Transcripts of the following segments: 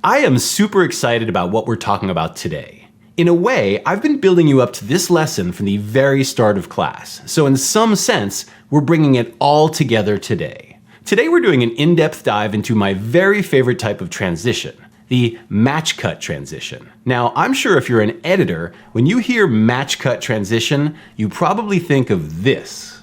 I am super excited about what we're talking about today. In a way, I've been building you up to this lesson from the very start of class, so in some sense, we're bringing it all together today. Today we're doing an in-depth dive into my very favorite type of transition, the match cut transition. Now, I'm sure if you're an editor, when you hear match cut transition, you probably think of this.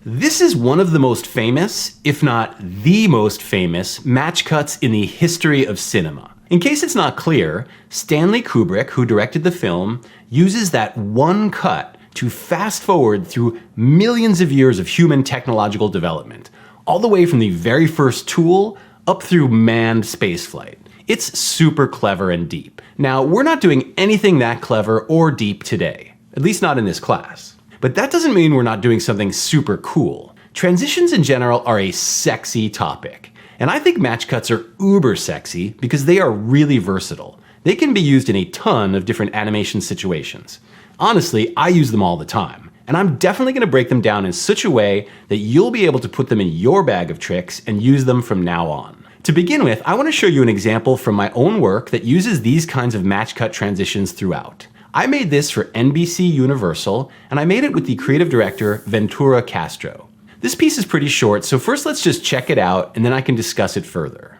This is one of the most famous, if not the most famous, match cuts in the history of cinema. In case it's not clear, Stanley Kubrick, who directed the film, uses that one cut to fast forward through millions of years of human technological development, all the way from the very first tool up through manned spaceflight. It's super clever and deep. Now, we're not doing anything that clever or deep today, at least not in this class. But that doesn't mean we're not doing something super cool. Transitions in general are a sexy topic, and I think match cuts are uber sexy because they are really versatile. They can be used in a ton of different animation situations. Honestly, I use them all the time, and I'm definitely going to break them down in such a way that you'll be able to put them in your bag of tricks and use them from now on. To begin with, I want to show you an example from my own work that uses these kinds of match cut transitions throughout. I made this for NBC Universal, and I made it with the creative director, Ventura Castro. This piece is pretty short, so first let's just check it out, and then I can discuss it further.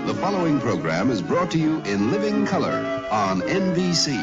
The following program is brought to you in living color on NBC.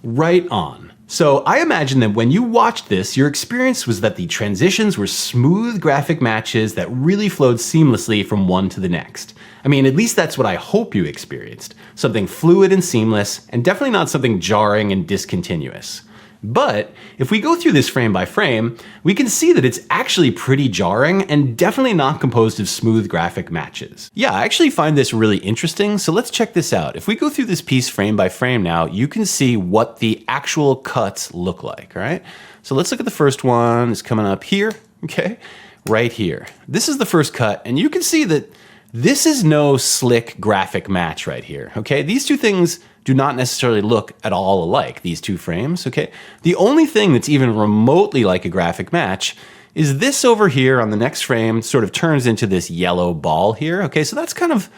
Right on. So I imagine that when you watched this, your experience was that the transitions were smooth graphic matches that really flowed seamlessly from one to the next. I mean, at least that's what I hope you experienced. Something fluid and seamless, and definitely not something jarring and discontinuous. But if we go through this frame by frame, we can see that it's actually pretty jarring and definitely not composed of smooth graphic matches. Yeah, I actually find this really interesting, so let's check this out. If we go through this piece frame by frame now, you can see what the actual cuts look like, all right? So let's look at the first one. It's coming up here, okay? Right here. This is the first cut, and you can see that this is no slick graphic match right here, okay? These two things do not necessarily look at all alike, these two frames, okay? The only thing that's even remotely like a graphic match is this over here on the next frame sort of turns into this yellow ball here, okay? So that's kind of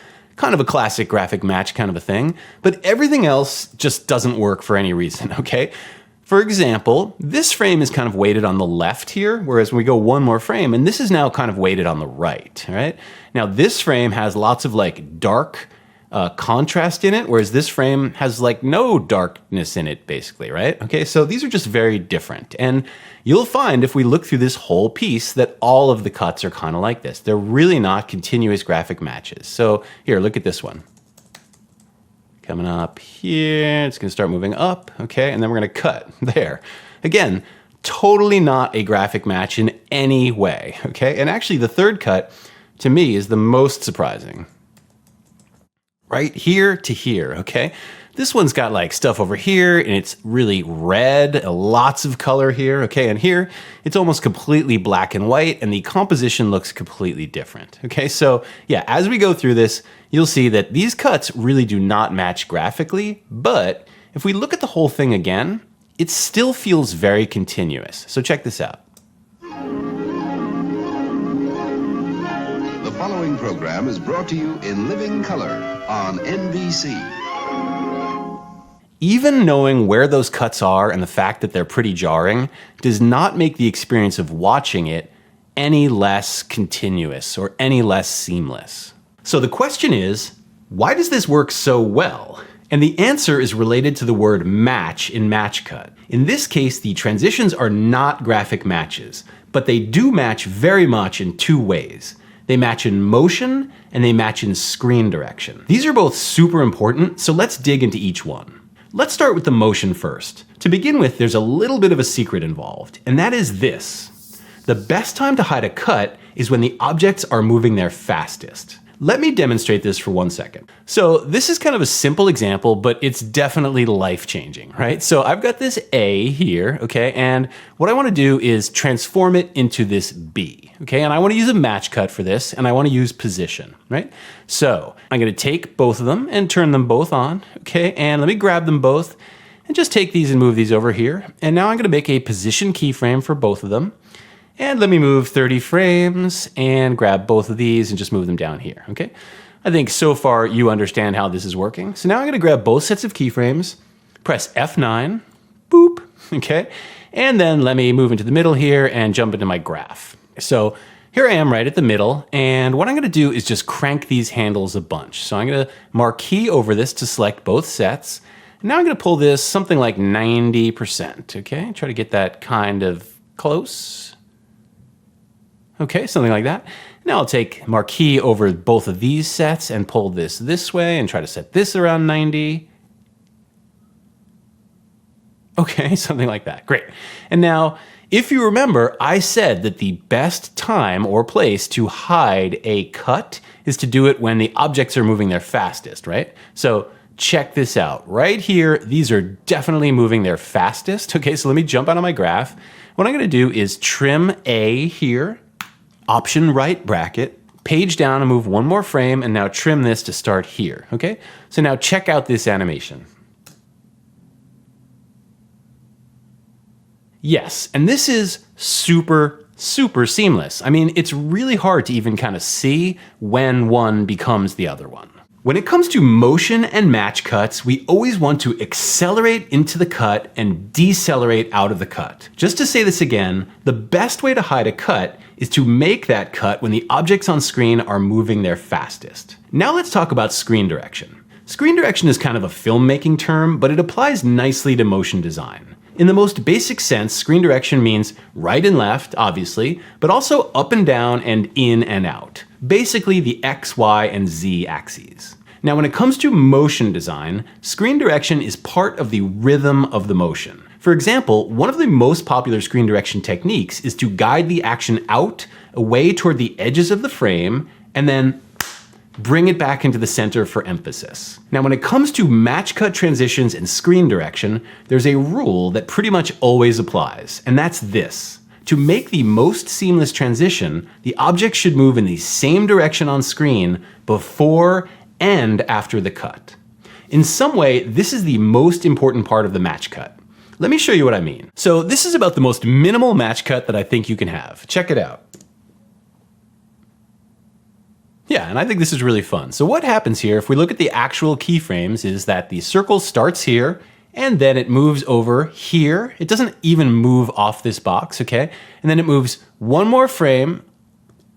a classic graphic match kind of a thing, but everything else just doesn't work for any reason, okay? For example, this frame is kind of weighted on the left here, whereas when we go one more frame, and this is now kind of weighted on the right, all right? Now this frame has lots of like dark contrast in it, whereas this frame has like no darkness in it basically, right? Okay, so these are just very different. And you'll find if we look through this whole piece that all of the cuts are kind of like this. They're really not continuous graphic matches. So here, look at this one. Coming up here, it's gonna start moving up, okay, and then we're gonna cut there. Again, totally not a graphic match in any way, okay? And actually the third cut, to me, is the most surprising. Right here to here, okay? This one's got like stuff over here, and it's really red, lots of color here, okay? And here, it's almost completely black and white, and the composition looks completely different, okay? So yeah, as we go through this, you'll see that these cuts really do not match graphically, but if we look at the whole thing again, it still feels very continuous. So check this out. The following program is brought to you in living color on NBC. Even knowing where those cuts are and the fact that they're pretty jarring does not make the experience of watching it any less continuous or any less seamless. So the question is, why does this work so well? And the answer is related to the word match in match cut. In this case, the transitions are not graphic matches, but they do match very much in two ways. They match in motion and they match in screen direction. These are both super important, so let's dig into each one. Let's start with the motion first. To begin with, there's a little bit of a secret involved, and that is this. The best time to hide a cut is when the objects are moving their fastest. Let me demonstrate this for 1 second. So this is kind of a simple example, but it's definitely life-changing, right? So I've got this A here, okay? And what I wanna do is transform it into this B, okay? And I wanna use a match cut for this, and I wanna use position, right? So I'm gonna take both of them and turn them both on, okay? And let me grab them both. and just take these and move these over here. And now I'm gonna make a position keyframe for both of them. And let me move 30 frames and grab both of these and just move them down here, okay? I think so far you understand how this is working. So now I'm gonna grab both sets of keyframes, press F9, boop, okay? And then let me move into the middle here and jump into my graph. So here I am right at the middle, and what I'm gonna do is just crank these handles a bunch. So I'm gonna marquee over this to select both sets. And now I'm gonna pull this something like 90%, okay? Try to get that kind of close. Okay, something like that. Now I'll take marquee over both of these sets and pull this way and try to set this around 90. Okay, something like that, great. And now, if you remember, I said that the best time or place to hide a cut is to do it when the objects are moving their fastest, right? So check this out. Right here, these are definitely moving their fastest. Okay, so let me jump out of my graph. What I'm gonna do is trim A here, Option right bracket, page down and move one more frame, and now trim this to start here, okay? So now check out this animation. Yes, and this is super seamless. I mean, it's really hard to even kind of see when one becomes the other one. When it comes to motion and match cuts, we always want to accelerate into the cut and decelerate out of the cut. Just to say this again, the best way to hide a cut is to make that cut when the objects on screen are moving their fastest. Now let's talk about screen direction. Screen direction is kind of a filmmaking term, but it applies nicely to motion design. In the most basic sense, screen direction means right and left, obviously, but also up and down and in and out. Basically the X, Y, and Z axes. Now when it comes to motion design, screen direction is part of the rhythm of the motion. For example, one of the most popular screen direction techniques is to guide the action out, away toward the edges of the frame, and then bring it back into the center for emphasis. Now when it comes to match cut transitions and screen direction, there's a rule that pretty much always applies, and that's this. To make the most seamless transition, the object should move in the same direction on screen before and after the cut. In some way, this is the most important part of the match cut. Let me show you what I mean. So this is about the most minimal match cut that I think you can have. Check it out. Yeah, and I think this is really fun. So what happens here, if we look at the actual keyframes, is that the circle starts here, and then it moves over here. It doesn't even move off this box, okay? And then it moves one more frame,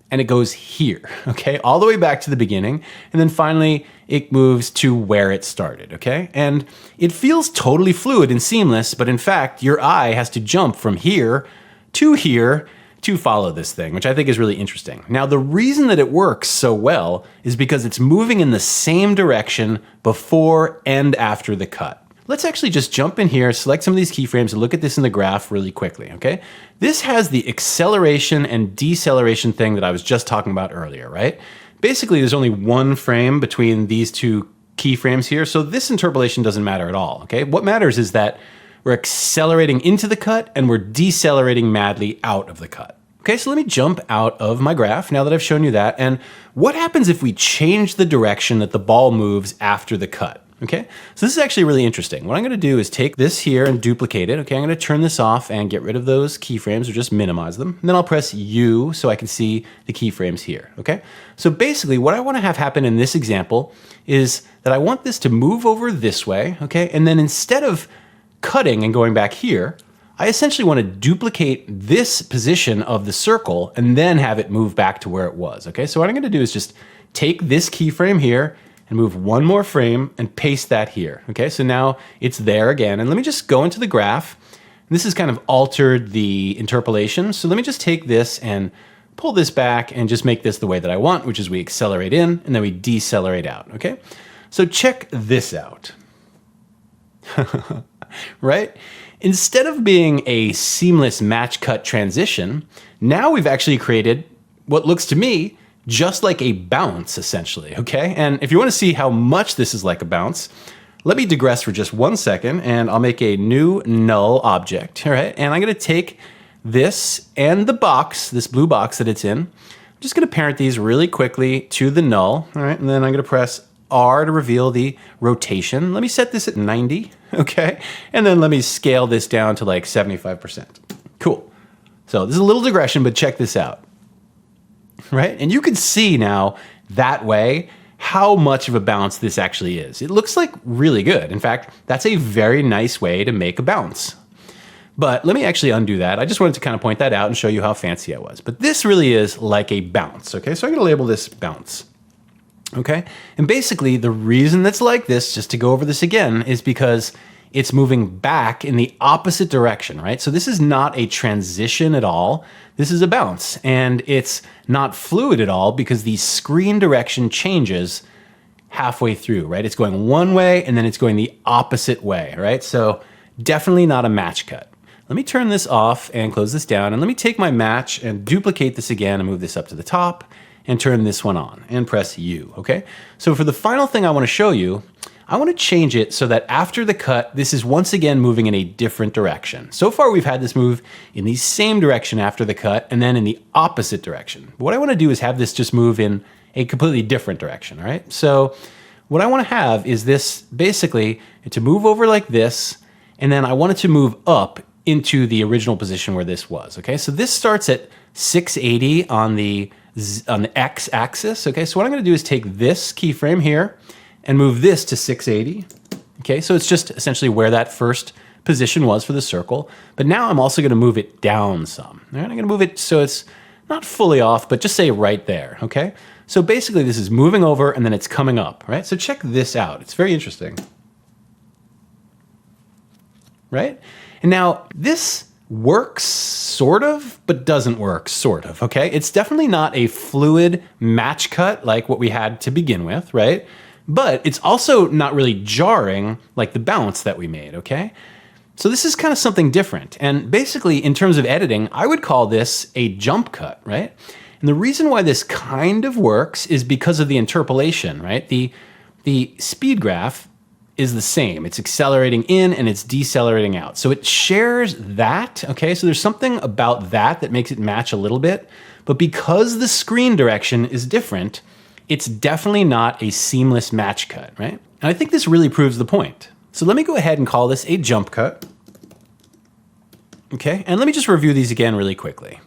and it goes here, okay? All the way back to the beginning, and then finally it moves to where it started, okay? And it feels totally fluid and seamless, but in fact, your eye has to jump from here to follow this thing, which I think is really interesting. Now, the reason that it works so well is because it's moving in the same direction before and after the cut. Let's actually just jump in here, select some of these keyframes, and look at this in the graph really quickly, okay? This has the acceleration and deceleration thing that I was just talking about earlier, right? Basically, there's only one frame between these two keyframes here, so this interpolation doesn't matter at all, okay? What matters is that we're accelerating into the cut and we're decelerating madly out of the cut. Okay, so let me jump out of my graph now that I've shown you that, and what happens if we change the direction that the ball moves after the cut? Okay, so this is actually really interesting. What I'm gonna do is take this here and duplicate it. Okay, I'm gonna turn this off and get rid of those keyframes or just minimize them. And then I'll press U so I can see the keyframes here, okay? So basically what I wanna have happen in this example is that I want this to move over this way, okay? And then instead of cutting and going back here, I essentially wanna duplicate this position of the circle and then have it move back to where it was, okay? So what I'm gonna do is just take this keyframe here and move one more frame and paste that here. Okay, so now it's there again. And let me just go into the graph. This has kind of altered the interpolation. So let me just take this and pull this back and just make this the way that I want, which is we accelerate in and then we decelerate out, okay? So check this out, right? Instead of being a seamless match cut transition, now we've actually created what looks to me just like a bounce, essentially, okay? And if you want to see how much this is like a bounce, let me digress for just 1 second, and I'll make a new null object, all right? And I'm gonna take this and the box, this blue box that it's in. I'm just gonna parent these really quickly to the null, all right? And then I'm gonna press R to reveal the rotation. Let me set this at 90, okay? And then let me scale this down to like 75%. Cool. So this is a little digression, but check this out, right? And you can see now that way how much of a bounce this actually is. It looks like really good. In fact, that's a very nice way to make a bounce. But let me actually undo that. I just wanted to kind of point that out and show you how fancy I was. But this really is like a bounce, okay? So I'm gonna label this bounce, okay? And basically the reason that's like this, just to go over this again, is because it's moving back in the opposite direction, right? So this is not a transition at all. This is a bounce, and it's not fluid at all because the screen direction changes halfway through, right? It's going one way and then it's going the opposite way, right? So definitely not a match cut. Let me turn this off and close this down, and let me take my match and duplicate this again and move this up to the top and turn this one on and press U, okay? So for the final thing I wanna show you, I want to change it so that after the cut, this is once again moving in a different direction. So far, we've had this move in the same direction after the cut and then in the opposite direction. But what I want to do is have this just move in a completely different direction, all right? So what I want to have is this basically to move over like this, and then I want it to move up into the original position where this was, okay? So this starts at 680 on the X axis, okay? So what I'm going to do is take this keyframe here and move this to 680. Okay, so it's just essentially where that first position was for the circle. But now I'm also gonna move it down some. All right, I'm gonna move it so it's not fully off, but just say right there, okay? So basically this is moving over and then it's coming up, right? So check this out, it's very interesting. Right? And now this works sort of, but doesn't work sort of, okay? It's definitely not a fluid match cut like what we had to begin with, right? But it's also not really jarring like the bounce that we made, okay? So this is kind of something different. And basically, in terms of editing, I would call this a jump cut, right? And the reason why this kind of works is because of the interpolation, right? The speed graph is the same. It's accelerating in and it's decelerating out. So it shares that, okay? So there's something about that that makes it match a little bit. But because the screen direction is different, it's definitely not a seamless match cut, right? And I think this really proves the point. So let me go ahead and call this a jump cut. Okay, and let me just review these again really quickly.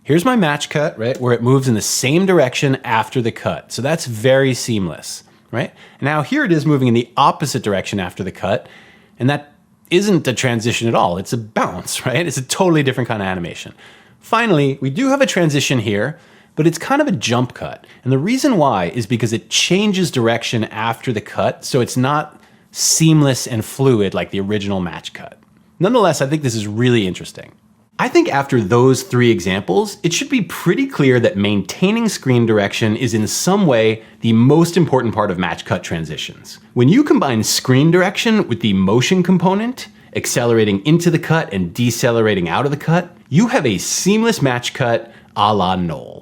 Here's my match cut, right, where it moves in the same direction after the cut. So that's very seamless, right? And now here it is moving in the opposite direction after the cut, and that isn't a transition at all. It's a bounce, right? It's a totally different kind of animation. Finally, we do have a transition here, but it's kind of a jump cut. And the reason why is because it changes direction after the cut, so it's not seamless and fluid like the original match cut. Nonetheless, I think this is really interesting. I think after those three examples, it should be pretty clear that maintaining screen direction is in some way the most important part of match cut transitions. When you combine screen direction with the motion component, accelerating into the cut and decelerating out of the cut, you have a seamless match cut a la Noel.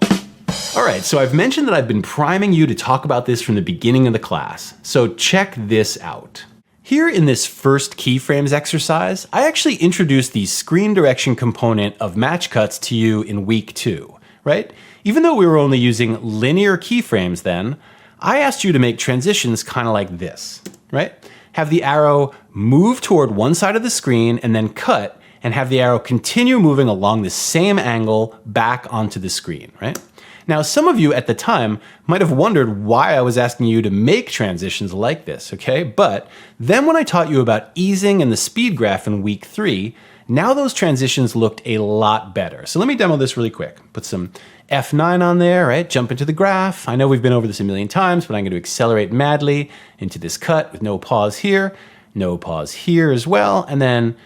All right, so I've mentioned that I've been priming you to talk about this from the beginning of the class, so check this out. Here in this first keyframes exercise, I actually introduced the screen direction component of match cuts to you in week 2, right? Even though we were only using linear keyframes then, I asked you to make transitions kind of like this, right? Have the arrow move toward one side of the screen and then cut, and have the arrow continue moving along the same angle back onto the screen, right? Now, some of you at the time might have wondered why I was asking you to make transitions like this, okay? But then when I taught you about easing and the speed graph in week 3, now those transitions looked a lot better. So let me demo this really quick. Put some F9 on there, right? Jump into the graph. I know we've been over this a million times, but I'm going to accelerate madly into this cut with no pause here as well. And then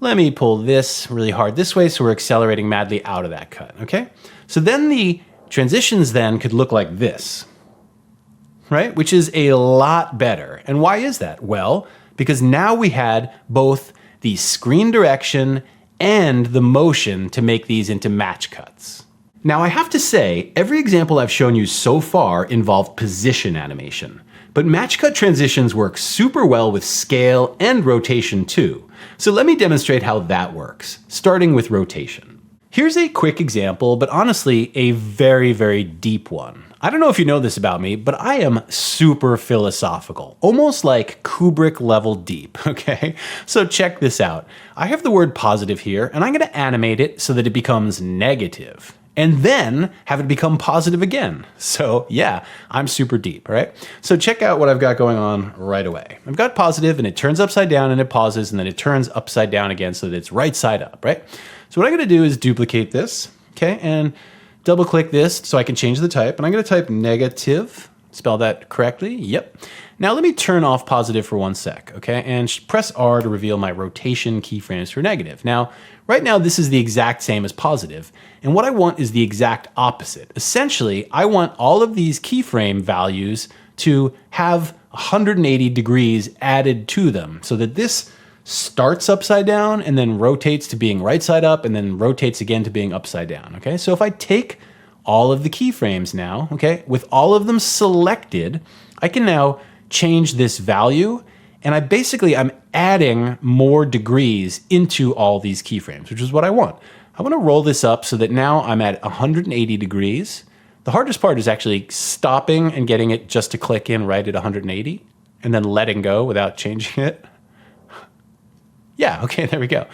let me pull this really hard this way so we're accelerating madly out of that cut, okay? So then the transitions then could look like this, right? Which is a lot better. And why is that? Well, because now we had both the screen direction and the motion to make these into match cuts. Now I have to say, every example I've shown you so far involved position animation, but match cut transitions work super well with scale and rotation too. So let me demonstrate how that works, starting with rotation. Here's a quick example, but honestly, a very, very deep one. I don't know if you know this about me, but I am super philosophical, almost like Kubrick level deep, okay? So check this out. I have the word positive here, and I'm gonna animate it so that it becomes negative, and then have it become positive again. So yeah, I'm super deep, all right? So check out what I've got going on right away. I've got positive, and it turns upside down, and it pauses, and then it turns upside down again so that it's right side up, right? So what I'm gonna do is duplicate this, okay? And double click this so I can change the type. And I'm gonna type negative, spell that correctly, yep. Now let me turn off positive for 1 sec, okay? And press R to reveal my rotation keyframes for negative. Now, right now this is the exact same as positive. And what I want is the exact opposite. Essentially, I want all of these keyframe values to have 180 degrees added to them so that this starts upside down and then rotates to being right side up and then rotates again to being upside down, okay? So if I take all of the keyframes now, okay, with all of them selected, I can now change this value, and I'm adding more degrees into all these keyframes, which is what I want. I want to roll this up so that now I'm at 180 degrees. The hardest part is actually stopping and getting it just to click in right at 180 and then letting go without changing it. Yeah, okay, there we go.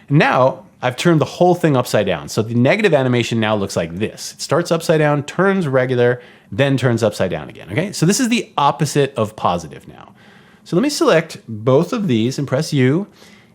Now I've turned the whole thing upside down. So the negative animation now looks like this. It starts upside down, turns regular, then turns upside down again, okay? So this is the opposite of positive now. So let me select both of these and press U,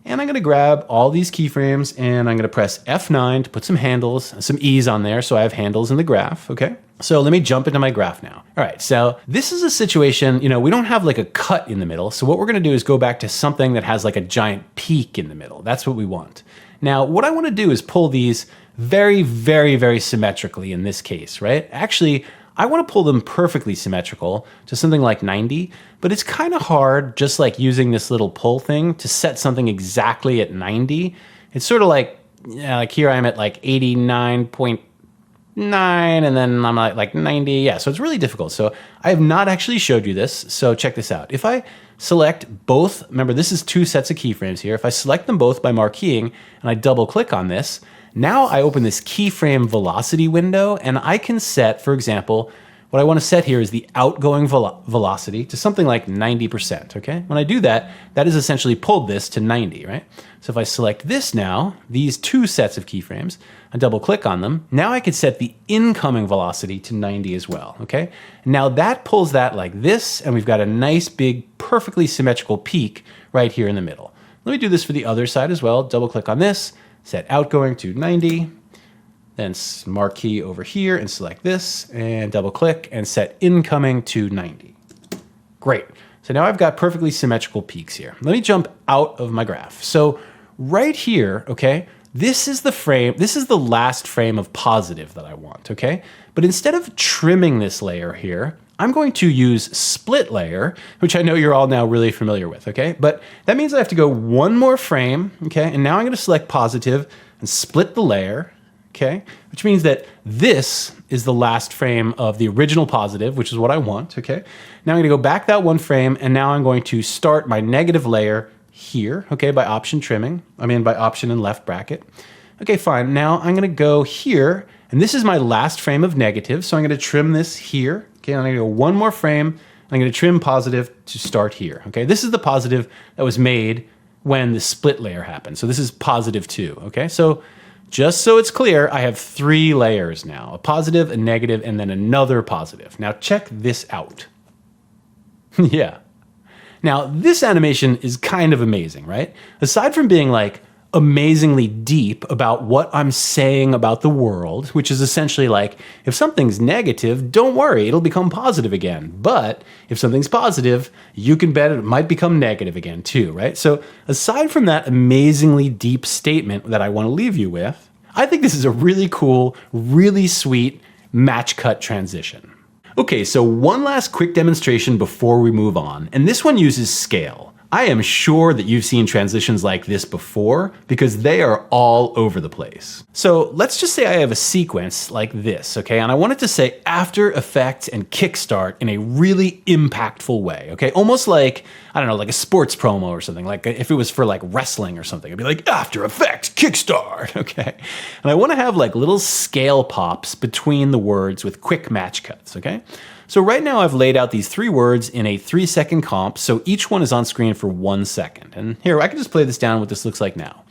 and I'm gonna grab all these keyframes and I'm gonna press F9 to put some handles, some E's on there so I have handles in the graph, okay? So let me jump into my graph now. All right, so this is a situation, we don't have like a cut in the middle. So what we're gonna do is go back to something that has like a giant peak in the middle. That's what we want. Now, what I wanna do is pull these very, very, very symmetrically in this case, right? Actually, I wanna pull them perfectly symmetrical to something like 90, but it's kind of hard just like using this little pull thing to set something exactly at 90. It's sort of like here I'm at like 89.9 and then I'm at like 90. Yeah, so it's really difficult. So I have not actually showed you this. So check this out. If I select both, remember this is 2 sets of keyframes here. If I select them both by marqueing and I double click on this, now I open this keyframe velocity window and I can set, for example, what I want to set here is the outgoing velocity to something like 90%, okay? When I do that, that is essentially pulled this to 90, right? So if I select this now, these 2 sets of keyframes, I double click on them, now I can set the incoming velocity to 90 as well, okay? Now that pulls that like this, and we've got a nice big, perfectly symmetrical peak right here in the middle. Let me do this for the other side as well. Double click on this, set outgoing to 90, then marquee over here and select this and double click and set incoming to 90. Great. So now I've got perfectly symmetrical peaks here. Let me jump out of my graph. So right here, okay, this is the frame, this is the last frame of positive that I want, okay? But instead of trimming this layer here, I'm going to use split layer, which I know you're all now really familiar with, okay? But that means I have to go one more frame, okay? And now I'm gonna select positive and split the layer, okay? Which means that this is the last frame of the original positive, which is what I want, okay? Now I'm gonna go back that one frame, and now I'm going to start my negative layer here, okay, by option and left bracket. Okay, fine, now I'm gonna go here, and this is my last frame of negative, so I'm gonna trim this here, okay? I'm gonna go one more frame, and I'm gonna trim positive to start here, okay? This is the positive that was made when the split layer happened. So this is positive 2, okay? So just so it's clear, I have 3 layers now, a positive, a negative, and then another positive. Now check this out. Yeah. Now this animation is kind of amazing, right? Aside from being like amazingly deep about what I'm saying about the world, which is essentially like, if something's negative, don't worry, it'll become positive again. But if something's positive, you can bet it might become negative again too, right? So aside from that amazingly deep statement that I want to leave you with, I think this is a really cool, really sweet match cut transition. Okay, so one last quick demonstration before we move on, and this one uses scale. I am sure that you've seen transitions like this before because they are all over the place. So let's just say I have a sequence like this, okay? And I want it to say After Effects and Kickstart in a really impactful way, okay? Almost like, I don't know, like a sports promo or something. Like if it was for like wrestling or something, it'd be like After Effects Kickstart, okay? And I want to have like little scale pops between the words with quick match cuts, okay? So right now I've laid out these 3 words in a 3-second comp, so each one is on screen for 1 second. And here, I can just play this down what this looks like now.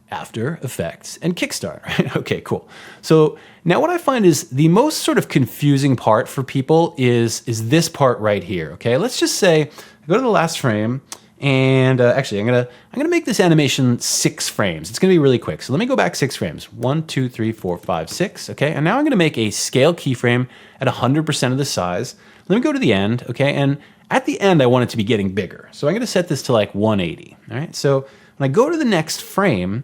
After Effects and Kickstart, right? Okay, cool. So now what I find is the most sort of confusing part for people is this part right here, okay? Let's just say, I go to the last frame, and actually I'm gonna make this animation 6 frames. It's gonna be really quick. So let me go back 6 frames. 1, 2, 3, 4, 5, 6, okay? And now I'm gonna make a scale keyframe at 100% of the size. Let me go to the end, okay? And at the end, I want it to be getting bigger. So I'm gonna set this to like 180, all right? So when I go to the next frame,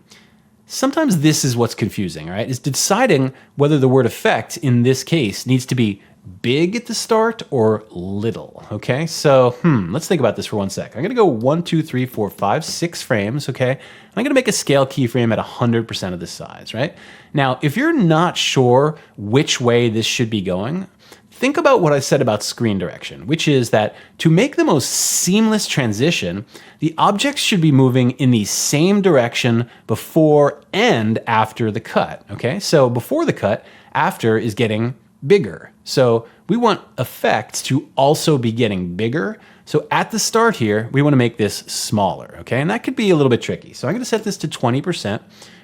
sometimes this is what's confusing, all right? Is deciding whether the word effect in this case needs to be big at the start or little, okay? So, let's think about this for 1 sec. I'm gonna go 1, 2, 3, 4, 5, 6 frames, okay? And I'm gonna make a scale keyframe at 100% of the size, right? Now, if you're not sure which way this should be going, think about what I said about screen direction, which is that to make the most seamless transition, the objects should be moving in the same direction before and after the cut, okay? So before the cut, after is getting bigger. So we want effects to also be getting bigger. So at the start here, we want to make this smaller, okay? And that could be a little bit tricky. So I'm going to set this to 20%,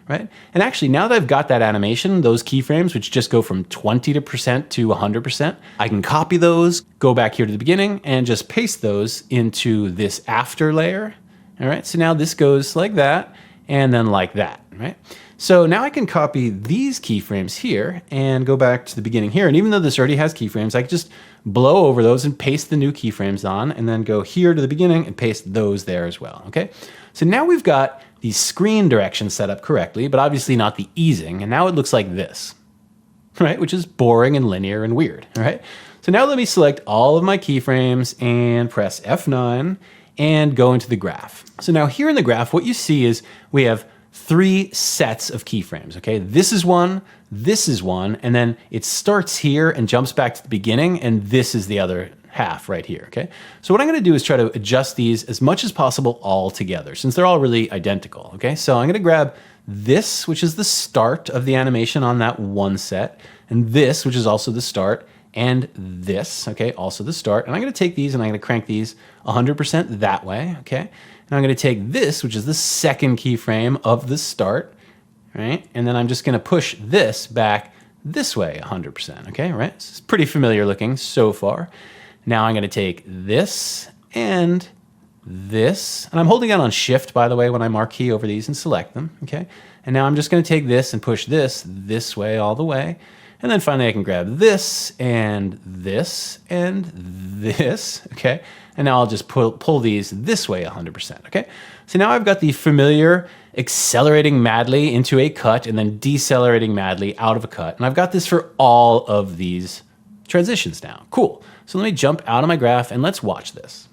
right? And actually, now that I've got that animation, those keyframes, which just go from 20% to 100%, I can copy those, go back here to the beginning, and just paste those into this after layer, all right? So now this goes like that, and then like that, right? So now I can copy these keyframes here and go back to the beginning here. And even though this already has keyframes, I can just blow over those and paste the new keyframes on, and then go here to the beginning and paste those there as well, okay? So now we've got the screen direction set up correctly, but obviously not the easing. And now it looks like this, right? Which is boring and linear and weird, all right? So now let me select all of my keyframes and press F9 and go into the graph. So now here in the graph, what you see is we have 3 sets of keyframes, okay? This is one, and then it starts here and jumps back to the beginning, and this is the other half right here, okay? So what I'm gonna do is try to adjust these as much as possible all together, since they're all really identical, okay? So I'm gonna grab this, which is the start of the animation on that one set, and this, which is also the start, and this, okay, also the start. And I'm gonna take these and I'm gonna crank these 100% that way, okay? And I'm gonna take this, which is the second keyframe of the start, right? And then I'm just gonna push this back this way 100%, okay, right? It's pretty familiar looking so far. Now I'm gonna take this and this, and I'm holding down on Shift, by the way, when I marquee over these and select them, okay? And now I'm just gonna take this and push this way all the way. And then finally I can grab this and this and this, okay? And now I'll just pull these this way 100%, okay? So now I've got the familiar accelerating madly into a cut and then decelerating madly out of a cut. And I've got this for all of these transitions now. Cool. So let me jump out of my graph and let's watch this.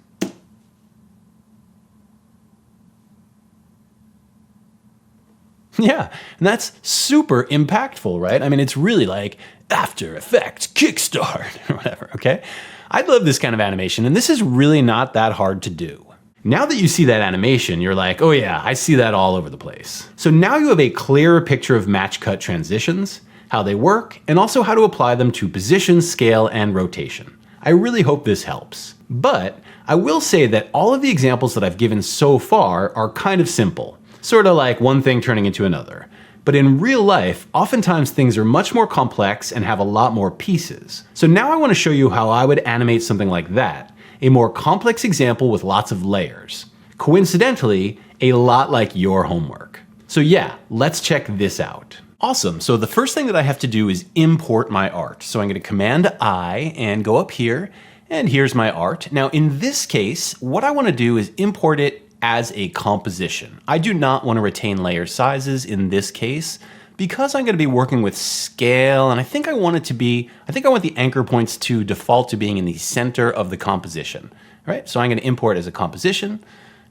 Yeah, and that's super impactful, right? I mean, it's really like After Effects Kickstart or whatever, okay? I love this kind of animation, and this is really not that hard to do. Now that you see that animation, you're like, oh yeah, I see that all over the place. So now you have a clearer picture of match cut transitions, how they work, and also how to apply them to position, scale, and rotation. I really hope this helps. But I will say that all of the examples that I've given so far are kind of simple. Sort of like one thing turning into another. But in real life, oftentimes things are much more complex and have a lot more pieces. So now I want to show you how I would animate something like that, a more complex example with lots of layers. Coincidentally, a lot like your homework. So yeah, let's check this out. Awesome, so the first thing that I have to do is import my art. So I'm going to Command I and go up here, and here's my art. Now in this case, what I want to do is import it as a composition. I do not want to retain layer sizes in this case because I'm going to be working with scale, and I think I want the anchor points to default to being in the center of the composition. All right, so I'm going to import as a composition.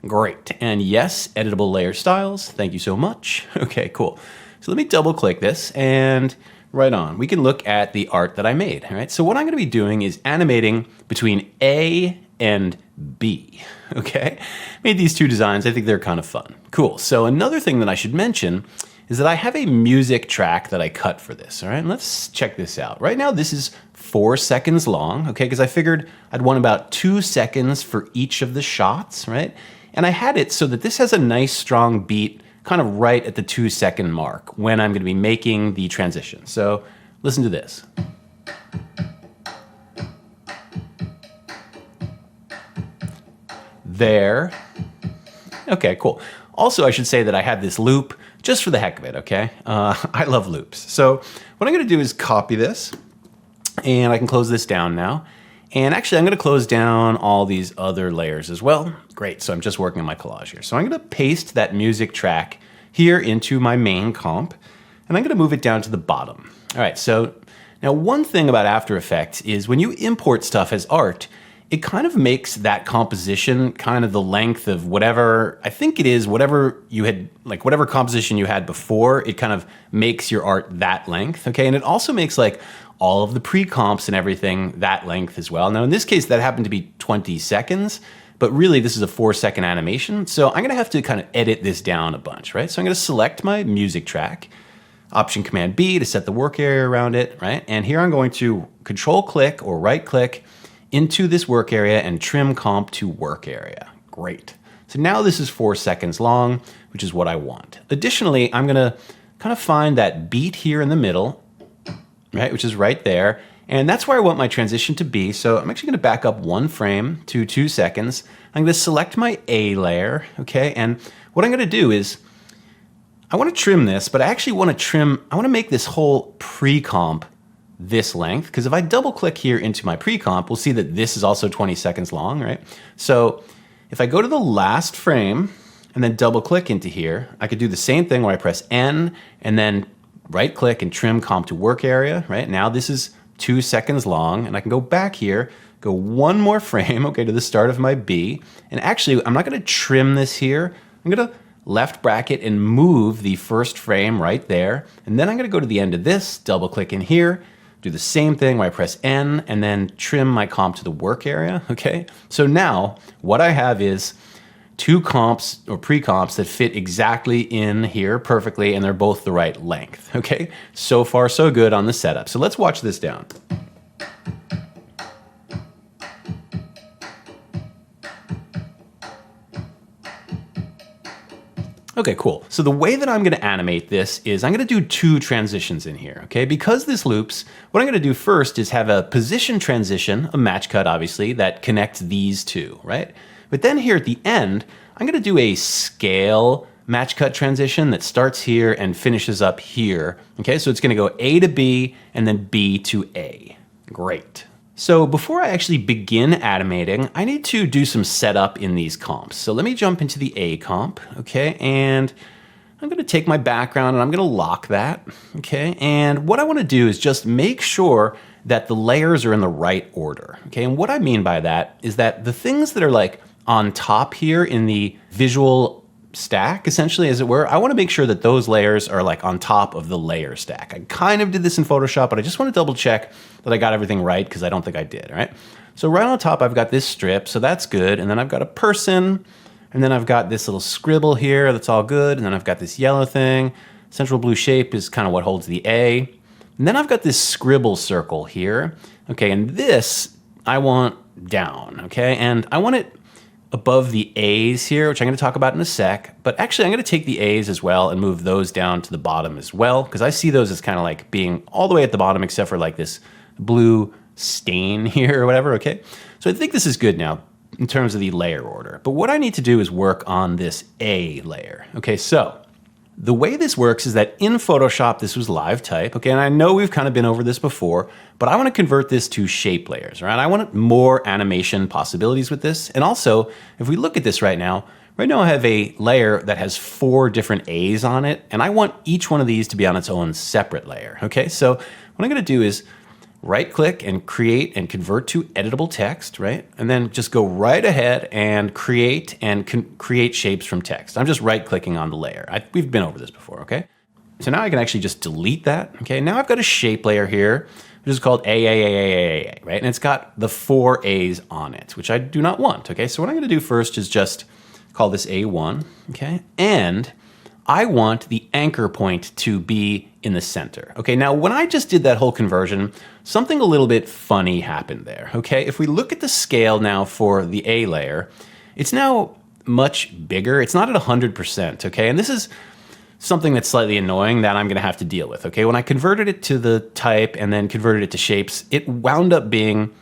Great. And yes, editable layer styles. Thank you so much. Okay, cool. So let me double click this and right on. We can look at the art that I made. All right. So what I'm going to be doing is animating between A and B. Okay. Made these two designs. I think they're kind of fun. Cool. So another thing that I should mention is that I have a music track that I cut for this. All right. And let's check this out. Right now, this is 4 seconds long. Okay. Because I figured I'd want about 2 seconds for each of the shots. Right. And I had it so that this has a nice strong beat kind of right at the 2-second mark when I'm going to be making the transition. So listen to this. There. Okay, cool. Also, I should say that I had this loop just for the heck of it, okay? I love loops. So what I'm going to do is copy this, and I can close this down now. And actually, I'm going to close down all these other layers as well. Great, so I'm just working on my collage here. So I'm going to paste that music track here into my main comp, and I'm going to move it down to the bottom. All right, so now one thing about After Effects is when you import stuff as art, it kind of makes that composition kind of the length of whatever, I think it is, whatever you had, like whatever composition you had before, it kind of makes your art that length, okay? And it also makes like all of the pre-comps and everything that length as well. Now in this case, that happened to be 20 seconds, but really this is a 4-second animation. So I'm gonna have to kind of edit this down a bunch, right? So I'm gonna select my music track, Option Command B to set the work area around it, right? And here I'm going to Control click or right click into this work area and trim comp to work area. Great. So now this is 4 seconds long, which is what I want. Additionally, I'm gonna kind of find that beat here in the middle, right, which is right there. And that's where I want my transition to be. So I'm actually gonna back up 1 frame to 2 seconds. I'm gonna select my A layer, okay? And what I'm gonna do is, I wanna trim this, but I actually wanna make this whole pre-comp this length, because if I double click here into my pre-comp, we'll see that this is also 20 seconds long, right? So if I go to the last frame and then double click into here, I could do the same thing where I press N and then right click and trim comp to work area, right? Now this is 2 seconds long, and I can go back here, go 1 more frame, okay, to the start of my B. And actually, I'm not gonna trim this here. I'm gonna left bracket and move the first frame right there. And then I'm gonna go to the end of this, double click in here, do the same thing where I press N and then trim my comp to the work area, okay? So now what I have is 2 comps or pre-comps that fit exactly in here perfectly, and they're both the right length, okay? So far, so good on the setup. So let's watch this down. Okay, cool. So the way that I'm gonna animate this is I'm gonna do 2 transitions in here, okay? Because this loops, what I'm gonna do first is have a position transition, a match cut obviously, that connects these 2, right? But then here at the end, I'm gonna do a scale match cut transition that starts here and finishes up here, okay? So it's gonna go A to B and then B to A. Great. So before I actually begin animating, I need to do some setup in these comps. So let me jump into the A comp, okay? And I'm gonna take my background and I'm gonna lock that, okay? And what I wanna do is just make sure that the layers are in the right order, okay? And what I mean by that is that the things that are like on top here in the visual stack, essentially, as it were, I wanna make sure that those layers are like on top of the layer stack. I kind of did this in Photoshop, but I just wanna double check that I got everything right, because I don't think I did, all right? So right on top, I've got this strip, so that's good. And then I've got a person, and then I've got this little scribble here, that's all good. And then I've got this yellow thing. Central blue shape is kind of what holds the A. And then I've got this scribble circle here. Okay, and this I want down, okay? And I want it above the A's here, which I'm gonna talk about in a sec, but actually I'm gonna take the A's as well and move those down to the bottom as well, because I see those as kind of like being all the way at the bottom except for like this blue stain here or whatever, okay? So I think this is good now in terms of the layer order, but what I need to do is work on this A layer. Okay, so the way this works is that in Photoshop, this was live type, okay? And I know we've kind of been over this before, but I wanna convert this to shape layers, right? I want more animation possibilities with this. And also, if we look at this right now I have a layer that has 4 different A's on it, and I want each one of these to be on its own separate layer, okay? So what I'm gonna do is right click and create and convert to editable text, right? And then just go right ahead and create shapes from text. I'm just right clicking on the layer. We've been over this before, okay? So now I can actually just delete that, okay? Now I've got a shape layer here, which is called A, right? And it's got the 4 A's on it, which I do not want, okay? So what I'm gonna do first is just call this A1, okay? And I want the anchor point to be in the center. Okay, now when I just did that whole conversion, something a little bit funny happened there, okay? If we look at the scale now for the A layer, it's now much bigger. It's not at 100%, okay? And this is something that's slightly annoying that I'm gonna have to deal with, okay? When I converted it to the type and then converted it to shapes, it wound up being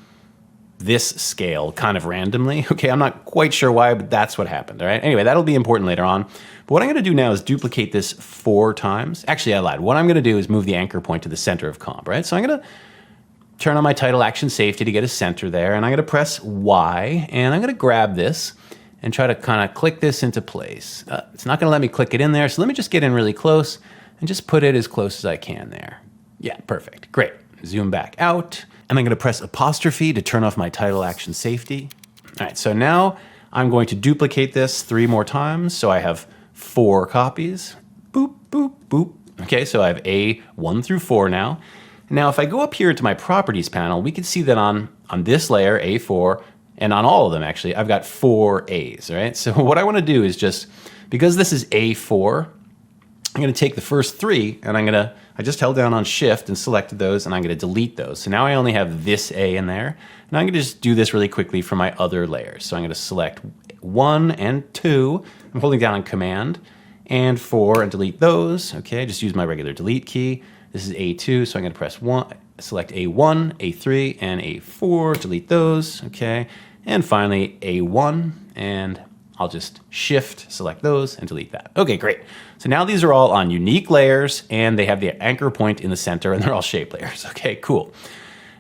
this scale kind of randomly. Okay, I'm not quite sure why, but that's what happened, all right? Anyway, that'll be important later on. But what I'm gonna do now is duplicate this 4 times. Actually, I lied. What I'm gonna do is move the anchor point to the center of comp, right? So I'm gonna turn on my title action safety to get a center there, and I'm gonna press Y, and I'm gonna grab this and try to kind of click this into place. It's not gonna let me click it in there, so let me just get in really close and just put it as close as I can there. Yeah, perfect, great. Zoom back out, and I'm gonna press apostrophe to turn off my title action safety. All right, so now I'm going to duplicate this 3 more times, so I have 4 copies. Boop, boop, boop. Okay, so I have A1 through 4 now. Now, if I go up here to my properties panel, we can see that on this layer, A4, and on all of them actually, I've got 4 A's, right? So what I wanna do is just, because this is A4, I'm gonna take the first 3 and I just held down on Shift and selected those, and I'm gonna delete those. So now I only have this A in there. Now I'm gonna just do this really quickly for my other layers. So I'm gonna select 1 and 2, I'm holding down on Command, and 4 and delete those. Okay, just use my regular delete key. This is A2, so I'm gonna press 1, select A1, A3, and A4, delete those, okay? And finally A1, and I'll just Shift, select those, and delete that. Okay, great. So now these are all on unique layers, and they have the anchor point in the center, and they're all shape layers. Okay, cool.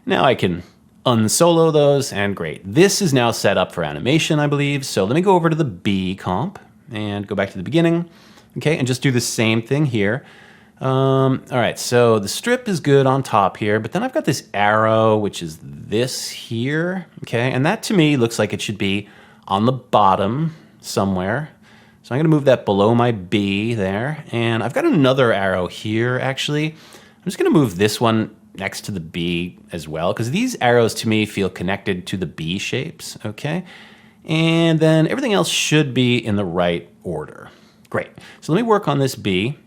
Now I can unsolo those, and great. This is now set up for animation, I believe. So let me go over to the B comp, and go back to the beginning, okay, and just do the same thing here. All right, so the strip is good on top here, but then I've got this arrow, which is this here, okay? And that to me looks like it should be on the bottom somewhere. So I'm gonna move that below my B there. And I've got another arrow here, actually. I'm just gonna move this one next to the B as well, because these arrows to me feel connected to the B shapes, okay? And then everything else should be in the right order. Great, so let me work on this B.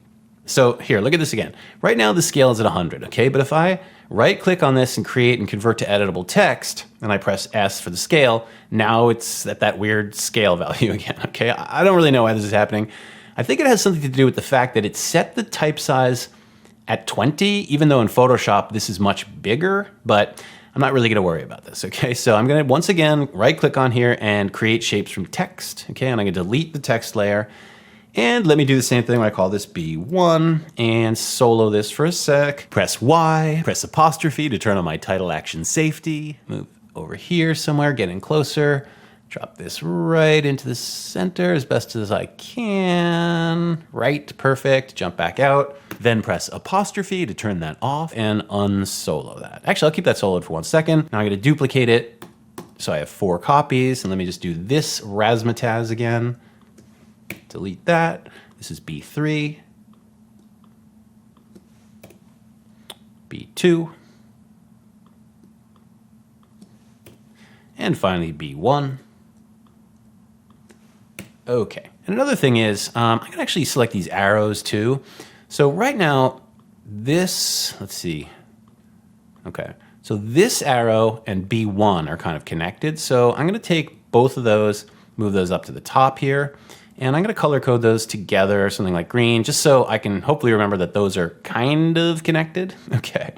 So here, look at this again. Right now the scale is at 100, okay? But if I right click on this and create and convert to editable text, and I press S for the scale, now it's at that weird scale value again, okay? I don't really know why this is happening. I think it has something to do with the fact that it set the type size at 20, even though in Photoshop this is much bigger, but I'm not really gonna worry about this, okay? So I'm gonna, once again, right click on here and create shapes from text, okay? And I'm gonna delete the text layer. And let me do the same thing when I call this B1 and solo this for a sec. Press Y, press apostrophe to turn on my title action safety. Move over here somewhere, get in closer. Drop this right into the center as best as I can. Right, perfect, jump back out. Then press apostrophe to turn that off and unsolo that. Actually, I'll keep that soloed for 1 second. Now I'm gonna duplicate it. So I have 4 copies, and let me just do this razzmatazz again. Delete that. This is B3, B2, and finally B1. Okay, and another thing is, I can actually select these arrows too. So right now, this, let's see, okay. So this arrow and B1 are kind of connected. So I'm gonna take both of those, move those up to the top here, and I'm gonna color code those together, something like green, just so I can hopefully remember that those are kind of connected. Okay,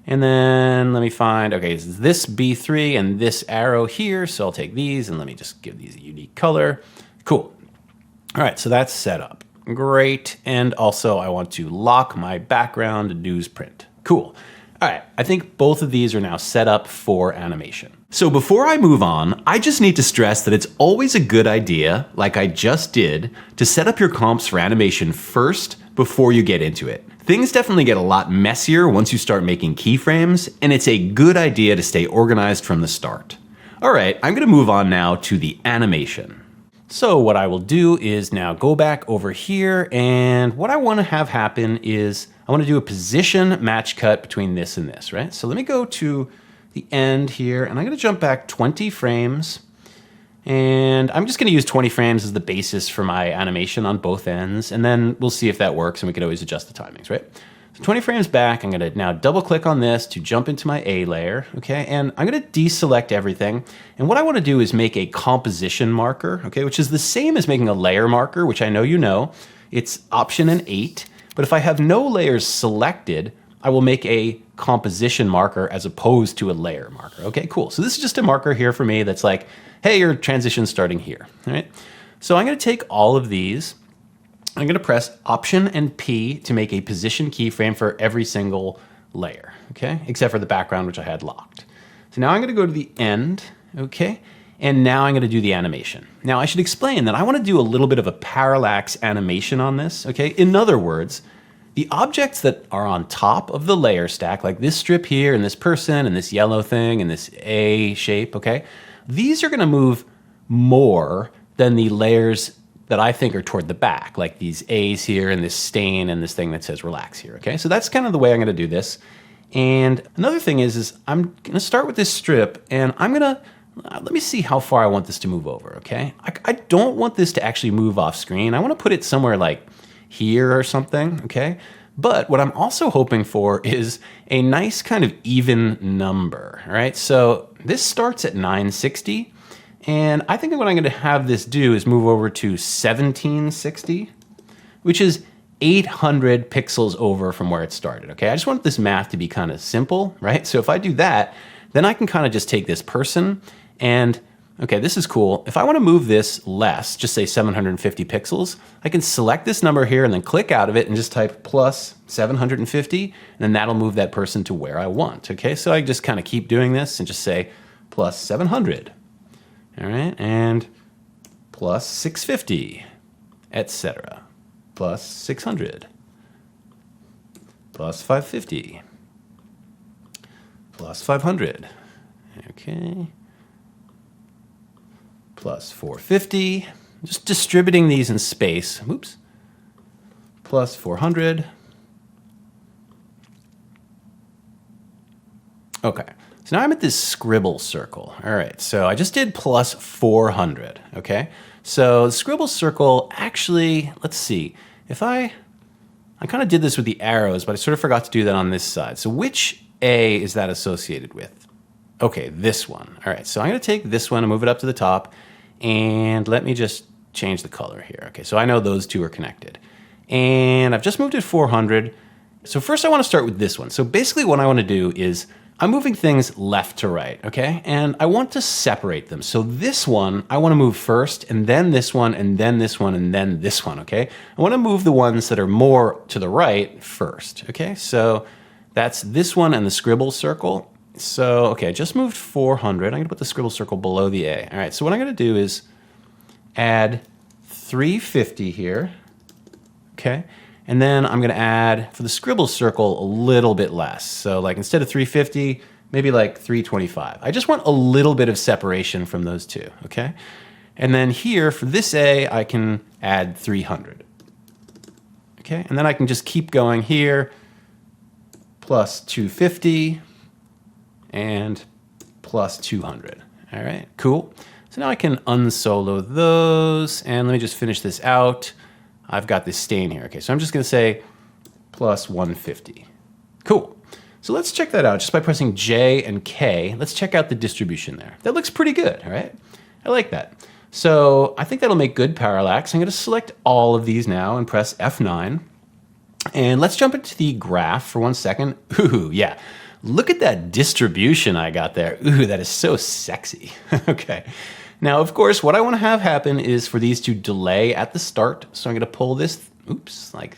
and then let me find, okay, it's this B3 and this arrow here, so I'll take these and let me just give these a unique color. Cool. All right, so that's set up. Great, and also I want to lock my background newsprint. Cool. All right, I think both of these are now set up for animation. So before I move on, I just need to stress that it's always a good idea, like I just did, to set up your comps for animation first before you get into it. Things definitely get a lot messier once you start making keyframes, and it's a good idea to stay organized from the start. All right, I'm gonna move on now to the animation. So what I will do is now go back over here, and what I wanna have happen is I wanna do a position match cut between this and this, right? So let me go to the end here, and I'm gonna jump back 20 frames, and I'm just gonna use 20 frames as the basis for my animation on both ends, and then we'll see if that works, and we can always adjust the timings, right? So 20 frames back, I'm gonna now double click on this to jump into my A layer, okay? And I'm gonna deselect everything. And what I wanna do is make a composition marker, okay? Which is the same as making a layer marker, which I know you know. It's Option and 8, but if I have no layers selected, I will make a composition marker as opposed to a layer marker. Okay, cool. So this is just a marker here for me that's like, hey, your transition's starting here, all right? So I'm gonna take all of these, I'm gonna press Option and P to make a position keyframe for every single layer, okay? Except for the background, which I had locked. So now I'm gonna go to the end, okay? And now I'm gonna do the animation. Now I should explain that I wanna do a little bit of a parallax animation on this, okay? In other words, the objects that are on top of the layer stack, like this strip here and this person and this yellow thing and this A shape, okay? These are gonna move more than the layers that I think are toward the back, like these A's here and this stain and this thing that says relax here, okay? So that's kind of the way I'm gonna do this. And another thing is I'm gonna start with this strip and I'm gonna, let me see how far I want this to move over, okay? I don't want this to actually move off screen. I wanna put it somewhere like here or something, okay? But what I'm also hoping for is a nice kind of even number, all right? So this starts at 960, and I think what I'm gonna have this do is move over to 1760, which is 800 pixels over from where it started, okay? I just want this math to be kind of simple, right? So if I do that, then I can kind of just take this person and, okay, this is cool. If I want to move this less, just say 750 pixels, I can select this number here and then click out of it and just type plus 750, and then that'll move that person to where I want, okay? So I just kind of keep doing this and just say plus 700, all right? And plus 650, etc. Plus 600, plus 550, plus 500, okay? Plus 450, just distributing these in space, oops, plus 400. Okay, so now I'm at this scribble circle. All right, so I just did plus 400, okay? So the scribble circle, actually, let's see, if I kind of did this with the arrows, but I sort of forgot to do that on this side. So which A is that associated with? Okay, this one. All right, so I'm gonna take this one and move it up to the top, and let me just change the color here. Okay, so I know those two are connected. And I've just moved it 400. So first I wanna start with this one. So basically what I wanna do is, I'm moving things left to right, okay? And I want to separate them. So this one, I wanna move first, and then this one, and then this one, and then this one, okay? I wanna move the ones that are more to the right first, okay? So that's this one and the scribble circle. So, okay, I just moved 400. I'm gonna put the scribble circle below the A. All right, so what I'm gonna do is add 350 here, okay? And then I'm gonna add, for the scribble circle, a little bit less. So like instead of 350, maybe like 325. I just want a little bit of separation from those two, okay? And then here, for this A, I can add 300, okay? And then I can just keep going here, plus 250, and plus 200. All right, cool. So now I can unsolo those, and let me just finish this out. I've got this stain here. Okay, so I'm just gonna say plus 150. Cool. So let's check that out just by pressing J and K. Let's check out the distribution there. That looks pretty good, all right? I like that. So I think that'll make good parallax. I'm gonna select all of these now and press F9. And let's jump into the graph for 1 second. Ooh, yeah. Look at that distribution I got there. Ooh, that is so sexy. Okay. Now, of course, what I want to have happen is for these to delay at the start. So I'm going to pull this, oops, like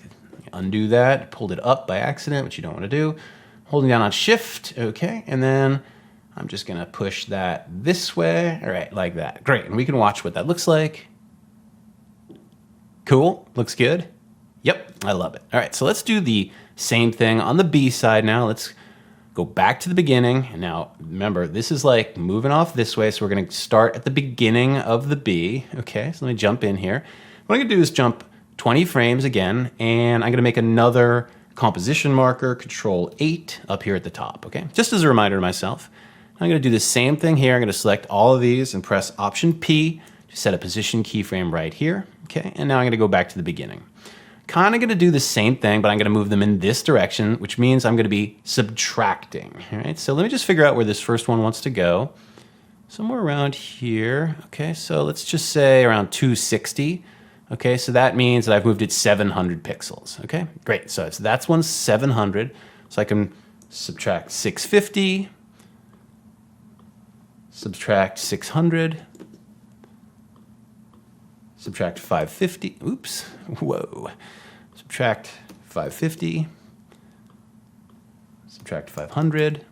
undo that, pulled it up by accident, which you don't want to do. Holding down on Shift, okay. And then I'm just going to push that this way. All right, like that. Great. And we can watch what that looks like. Cool. Looks good. Yep. I love it. All right, so let's do the same thing on the B side now. Let's go back to the beginning. And now, remember, this is like moving off this way, so we're gonna start at the beginning of the B. Okay, so let me jump in here. What I'm gonna do is jump 20 frames again, and I'm gonna make another composition marker, Control 8, up here at the top, okay? Just as a reminder to myself. I'm gonna do the same thing here. I'm gonna select all of these and press Option P to set a position keyframe right here, okay? And now I'm gonna go back to the beginning. Kind of gonna do the same thing, but I'm gonna move them in this direction, which means I'm gonna be subtracting, all right? So let me just figure out where this first one wants to go. Somewhere around here, okay? So let's just say around 260. Okay, so that means that I've moved it 700 pixels. Okay, great. So that's one 700. So I can subtract 650, subtract 600, subtract 550. Oops, whoa. Subtract 550, subtract 500,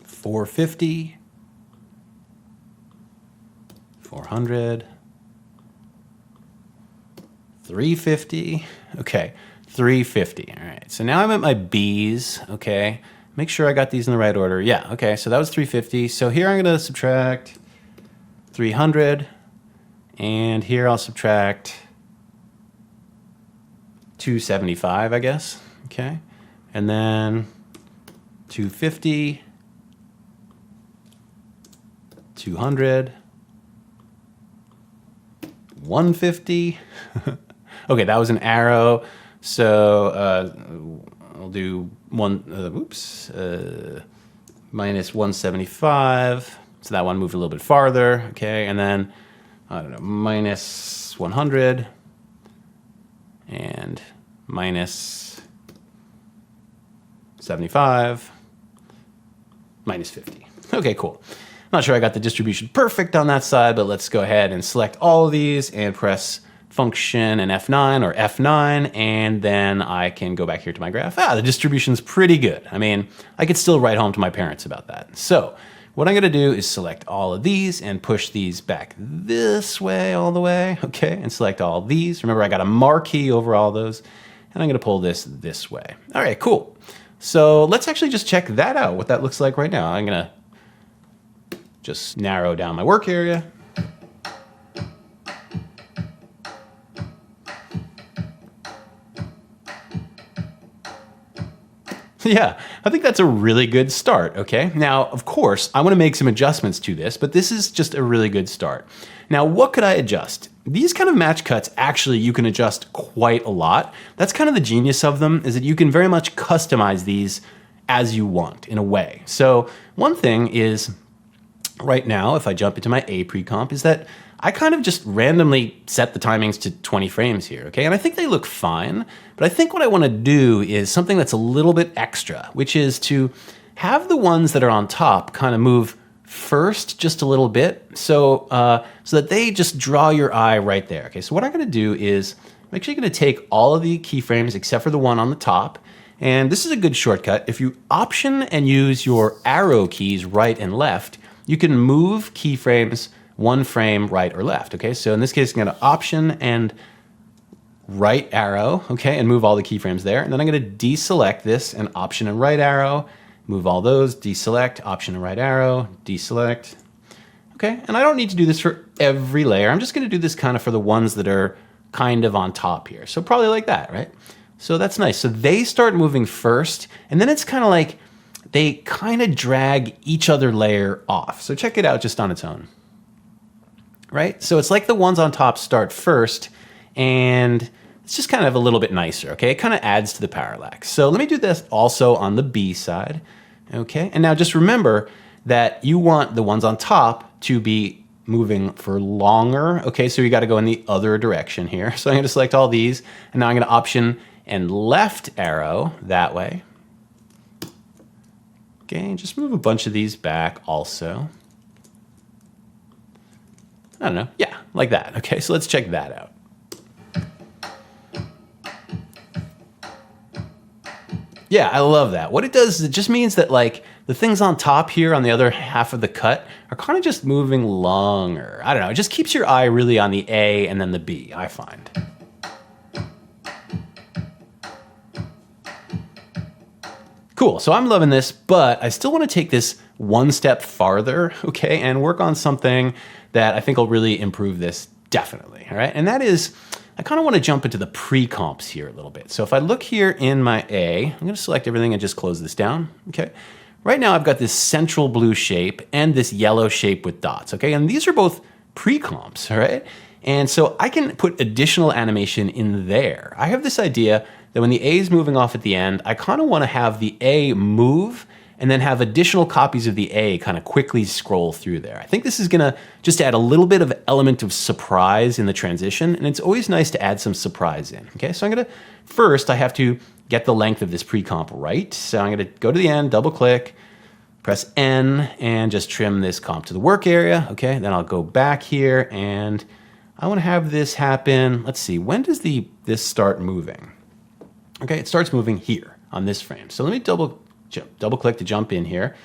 450. 400, 350, okay, 350, all right. So now I'm at my B's, okay. Make sure I got these in the right order. Yeah, okay, so that was 350. So here I'm gonna subtract 300, and here I'll subtract 275, I guess, okay. And then 250, 200, 150. Okay, that was an arrow. So I'll do minus 175. So that one moved a little bit farther. Okay, and then I don't know, minus 100 and minus 75, minus 50. Okay, cool. Not sure I got the distribution perfect on that side, but let's go ahead and select all of these and press Function and F9 or F9, and then I can go back here to my graph. The distribution's pretty good. I mean, I could still write home to my parents about that. So what I'm gonna do is select all of these and push these back this way all the way, okay? And select all these. Remember, I got a marquee over all those, and I'm gonna pull this way. All right, cool. So let's actually just check that out, what that looks like right now. I'm gonna just narrow down my work area. Yeah, I think that's a really good start, okay? Now, of course, I want to make some adjustments to this, but this is just a really good start. Now, what could I adjust? These kind of match cuts, actually, you can adjust quite a lot. That's kind of the genius of them, is that you can very much customize these as you want, in a way. So one thing is, right now, if I jump into my A pre-comp, is that I kind of just randomly set the timings to 20 frames here, okay? And I think they look fine, but I think what I wanna do is something that's a little bit extra, which is to have the ones that are on top kind of move first just a little bit, so that they just draw your eye right there, okay? So what I'm gonna do is, I'm actually gonna take all of the keyframes except for the one on the top, and this is a good shortcut. If you Option and use your arrow keys right and left, you can move keyframes one frame right or left, okay? So in this case, I'm gonna Option and right arrow, okay, and move all the keyframes there. And then I'm gonna deselect this and Option and right arrow, move all those, deselect, Option and right arrow, deselect. Okay, and I don't need to do this for every layer. I'm just gonna do this kind of for the ones that are kind of on top here. So probably like that, right? So that's nice. So they start moving first, and then it's kind of like they kind of drag each other layer off. So check it out just on its own. Right? So it's like the ones on top start first, and it's just kind of a little bit nicer, okay? It kind of adds to the parallax. So let me do this also on the B side, okay? And now just remember that you want the ones on top to be moving for longer, okay? So you got to go in the other direction here. So I'm going to select all these, and now I'm going to Option and left arrow that way. Okay, just move a bunch of these back also. I don't know, yeah, like that. Okay, so let's check that out. Yeah, I love that. What it does is it just means that like the things on top here on the other half of the cut are kind of just moving longer. I don't know, it just keeps your eye really on the A and then the B, I find. Cool, so I'm loving this, but I still want to take this one step farther, okay, and work on something that I think will really improve this definitely, all right? And that is, I kind of want to jump into the pre-comps here a little bit. So if I look here in my A, I'm going to select everything and just close this down, okay? Right now I've got this central blue shape and this yellow shape with dots, okay? And these are both pre-comps, all right? And so I can put additional animation in there. I have this idea that when the A is moving off at the end, I kind of want to have the A move and then have additional copies of the A kind of quickly scroll through there. I think this is gonna just add a little bit of element of surprise in the transition, and it's always nice to add some surprise in, okay? So first I have to get the length of this pre-comp right. So I'm gonna go to the end, double click, press N, and just trim this comp to the work area, okay? Then I'll go back here, and I wanna have this happen, let's see, when does this start moving? Okay, it starts moving here on this frame. So let me double click to jump in here.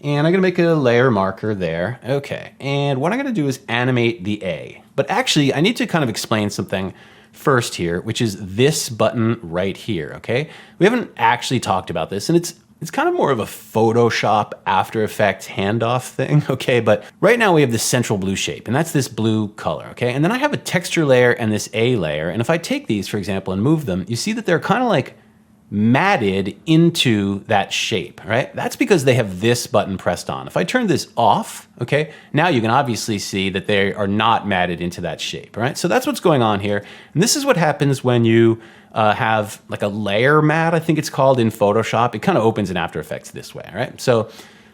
And I'm gonna make a layer marker there. Okay, and what I'm gonna do is animate the A. But actually, I need to kind of explain something first here, which is this button right here, okay? We haven't actually talked about this, and it's kind of more of a Photoshop After Effects handoff thing, okay? But right now we have this central blue shape, and that's this blue color, okay? And then I have a texture layer and this A layer, and if I take these, for example, and move them, you see that they're kind of like matted into that shape, right? That's because they have this button pressed on. If I turn this off, okay, now you can obviously see that they are not matted into that shape, right? So that's what's going on here. And this is what happens when you have like a layer mat, I think it's called in Photoshop. It kind of opens in After Effects this way, right? So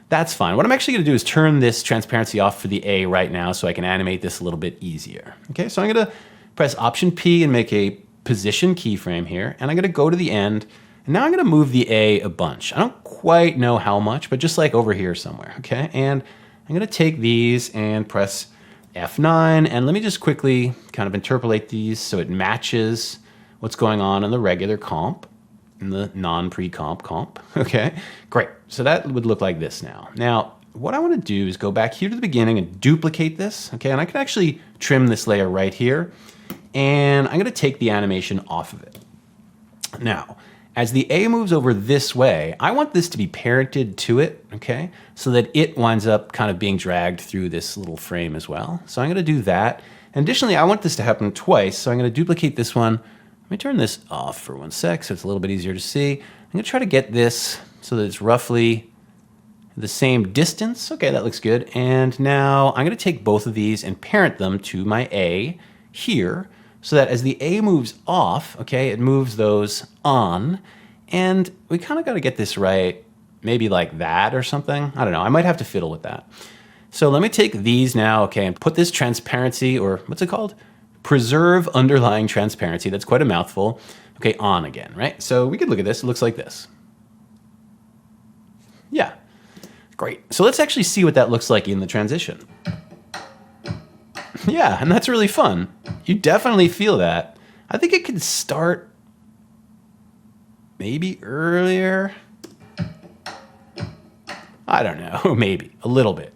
that's fine. What I'm actually gonna do is turn this transparency off for the A right now so I can animate this a little bit easier. Okay, so I'm gonna press Option P and make a position keyframe here, and I'm gonna go to the end. And now I'm gonna move the A a bunch. I don't quite know how much, but just like over here somewhere, okay? And I'm gonna take these and press F9, and let me just quickly kind of interpolate these so it matches what's going on in the regular comp, in the non-pre-comp comp, okay? Great, so that would look like this now. Now, what I wanna do is go back here to the beginning and duplicate this, okay? And I can actually trim this layer right here, and I'm gonna take the animation off of it. Now, as the A moves over this way, I want this to be parented to it, okay? So that it winds up kind of being dragged through this little frame as well. So I'm gonna do that. And additionally, I want this to happen twice, so I'm gonna duplicate this one. Let me turn this off for 1 sec so it's a little bit easier to see. I'm gonna try to get this so that it's roughly the same distance. Okay, that looks good. And now I'm gonna take both of these and parent them to my A here, so that as the A moves off, okay, it moves those on, and we kind of got to get this right, maybe like that or something. I don't know, I might have to fiddle with that. So let me take these now, okay, and put this transparency, or what's it called? Preserve underlying transparency, that's quite a mouthful, okay, on again, right? So we could look at this, it looks like this. Yeah, great. So let's actually see what that looks like in the transition. Yeah, and that's really fun. You definitely feel that. I think it could start maybe earlier. I don't know, maybe a little bit.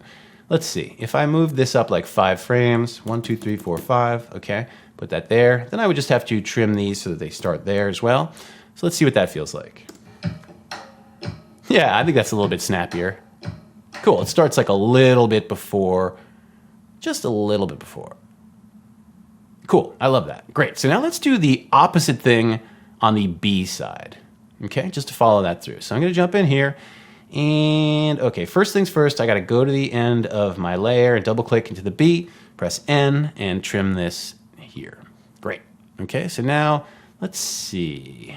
Let's see. If I move this up like 5 frames, 1, 2, 3, 4, 5, okay, put that there. Then I would just have to trim these so that they start there as well. So let's see what that feels like. Yeah, I think that's a little bit snappier. Cool, it starts like a little bit before, just a little bit before. Cool, I love that. Great, so now let's do the opposite thing on the B side, okay, just to follow that through. So I'm gonna jump in here, and okay, first things first, I gotta go to the end of my layer and double click into the B, press N, and trim this here. Great, okay, so now let's see.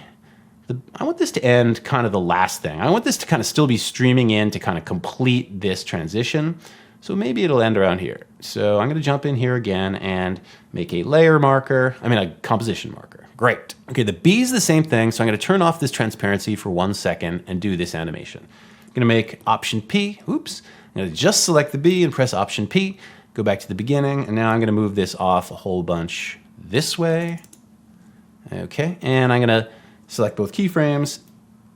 I want this to end kind of the last thing. I want this to kind of still be streaming in to kind of complete this transition. So maybe it'll end around here. So I'm gonna jump in here again and make a layer marker, a composition marker. Great. Okay, the B is the same thing, so I'm gonna turn off this transparency for 1 second and do this animation. I'm gonna make Option P, oops. I'm gonna just select the B and press Option P, go back to the beginning, and now I'm gonna move this off a whole bunch this way. Okay, and I'm gonna select both keyframes,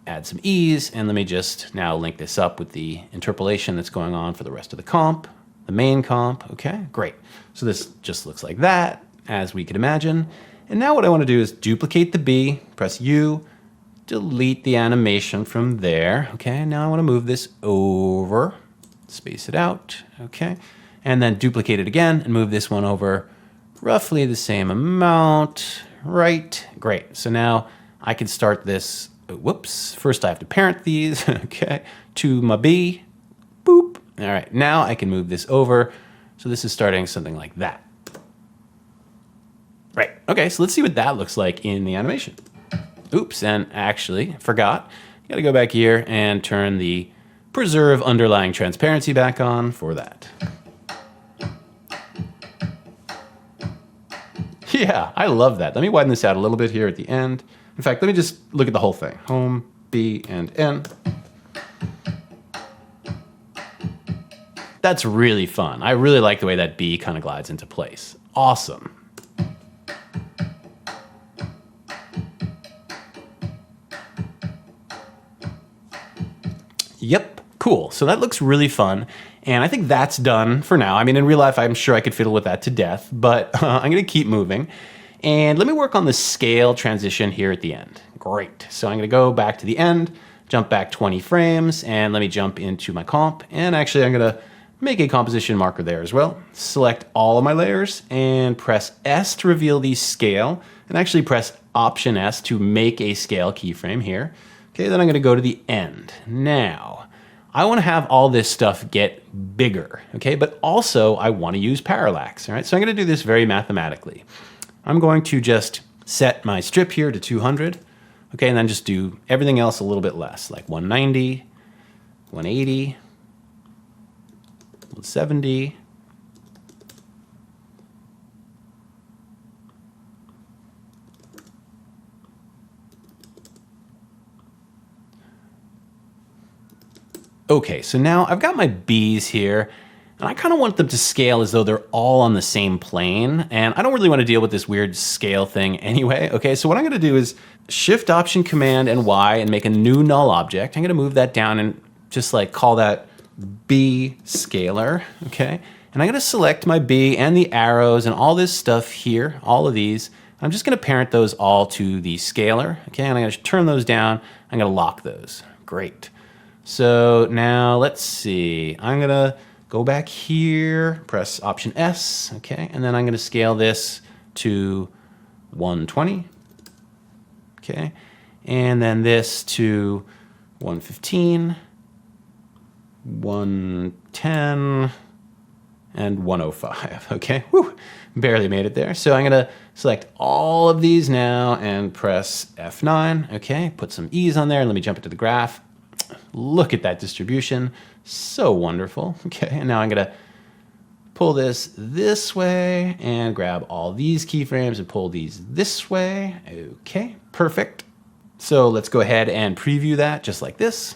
add some ease, and let me just now link this up with the interpolation that's going on for the rest of the comp, the main comp. Okay, great. So this just looks like that, as we could imagine. And now what I want to do is duplicate the B, press U, delete the animation from there. Okay, now I want to move this over, space it out, okay, and then duplicate it again and move this one over roughly the same amount, right? Great. So now I can start this. Whoops. First I have to parent these, okay, to my B. Boop. All right, now I can move this over. So this is starting something like that. Right, okay, so let's see what that looks like in the animation. Oops, and actually, forgot. You gotta go back here and turn the preserve underlying transparency back on for that. Yeah, I love that. Let me widen this out a little bit here at the end. In fact, let me just look at the whole thing. Home, B, and N. That's really fun. I really like the way that B kind of glides into place. Awesome. Yep, cool. So that looks really fun. And I think that's done for now. I mean, in real life, I'm sure I could fiddle with that to death, but I'm gonna keep moving. And let me work on the scale transition here at the end. Great. So I'm gonna go back to the end, jump back 20 frames, and let me jump into my comp. And actually, I'm gonna make a composition marker there as well. Select all of my layers and press S to reveal the scale, and actually press Option S to make a scale keyframe here. Okay, then I'm gonna go to the end. Now, I wanna have all this stuff get bigger, okay? But also I wanna use parallax, all right? So I'm gonna do this very mathematically. I'm going to just set my strip here to 200, okay? And then just do everything else a little bit less, like 190, 180, 170, okay, so now I've got my B's here, and I kind of want them to scale as though they're all on the same plane, and I don't really want to deal with this weird scale thing anyway, okay? So what I'm gonna do is Shift Option Command and Y and make a new null object. I'm gonna move that down and just like call that B scalar, okay? And I'm gonna select my B and the arrows and all this stuff here, all of these. I'm just gonna parent those all to the scalar, okay? And I'm gonna turn those down, I'm gonna lock those, great. So now let's see, I'm gonna go back here, press Option S, okay? And then I'm gonna scale this to 120, okay? And then this to 115, 110, and 105, okay? Whew, barely made it there. So I'm gonna select all of these now and press F9, okay? Put some ease on there, and let me jump into the graph. Look at that distribution, so wonderful. Okay, and now I'm gonna pull this way and grab all these keyframes and pull these this way. Okay, perfect. So let's go ahead and preview that just like this.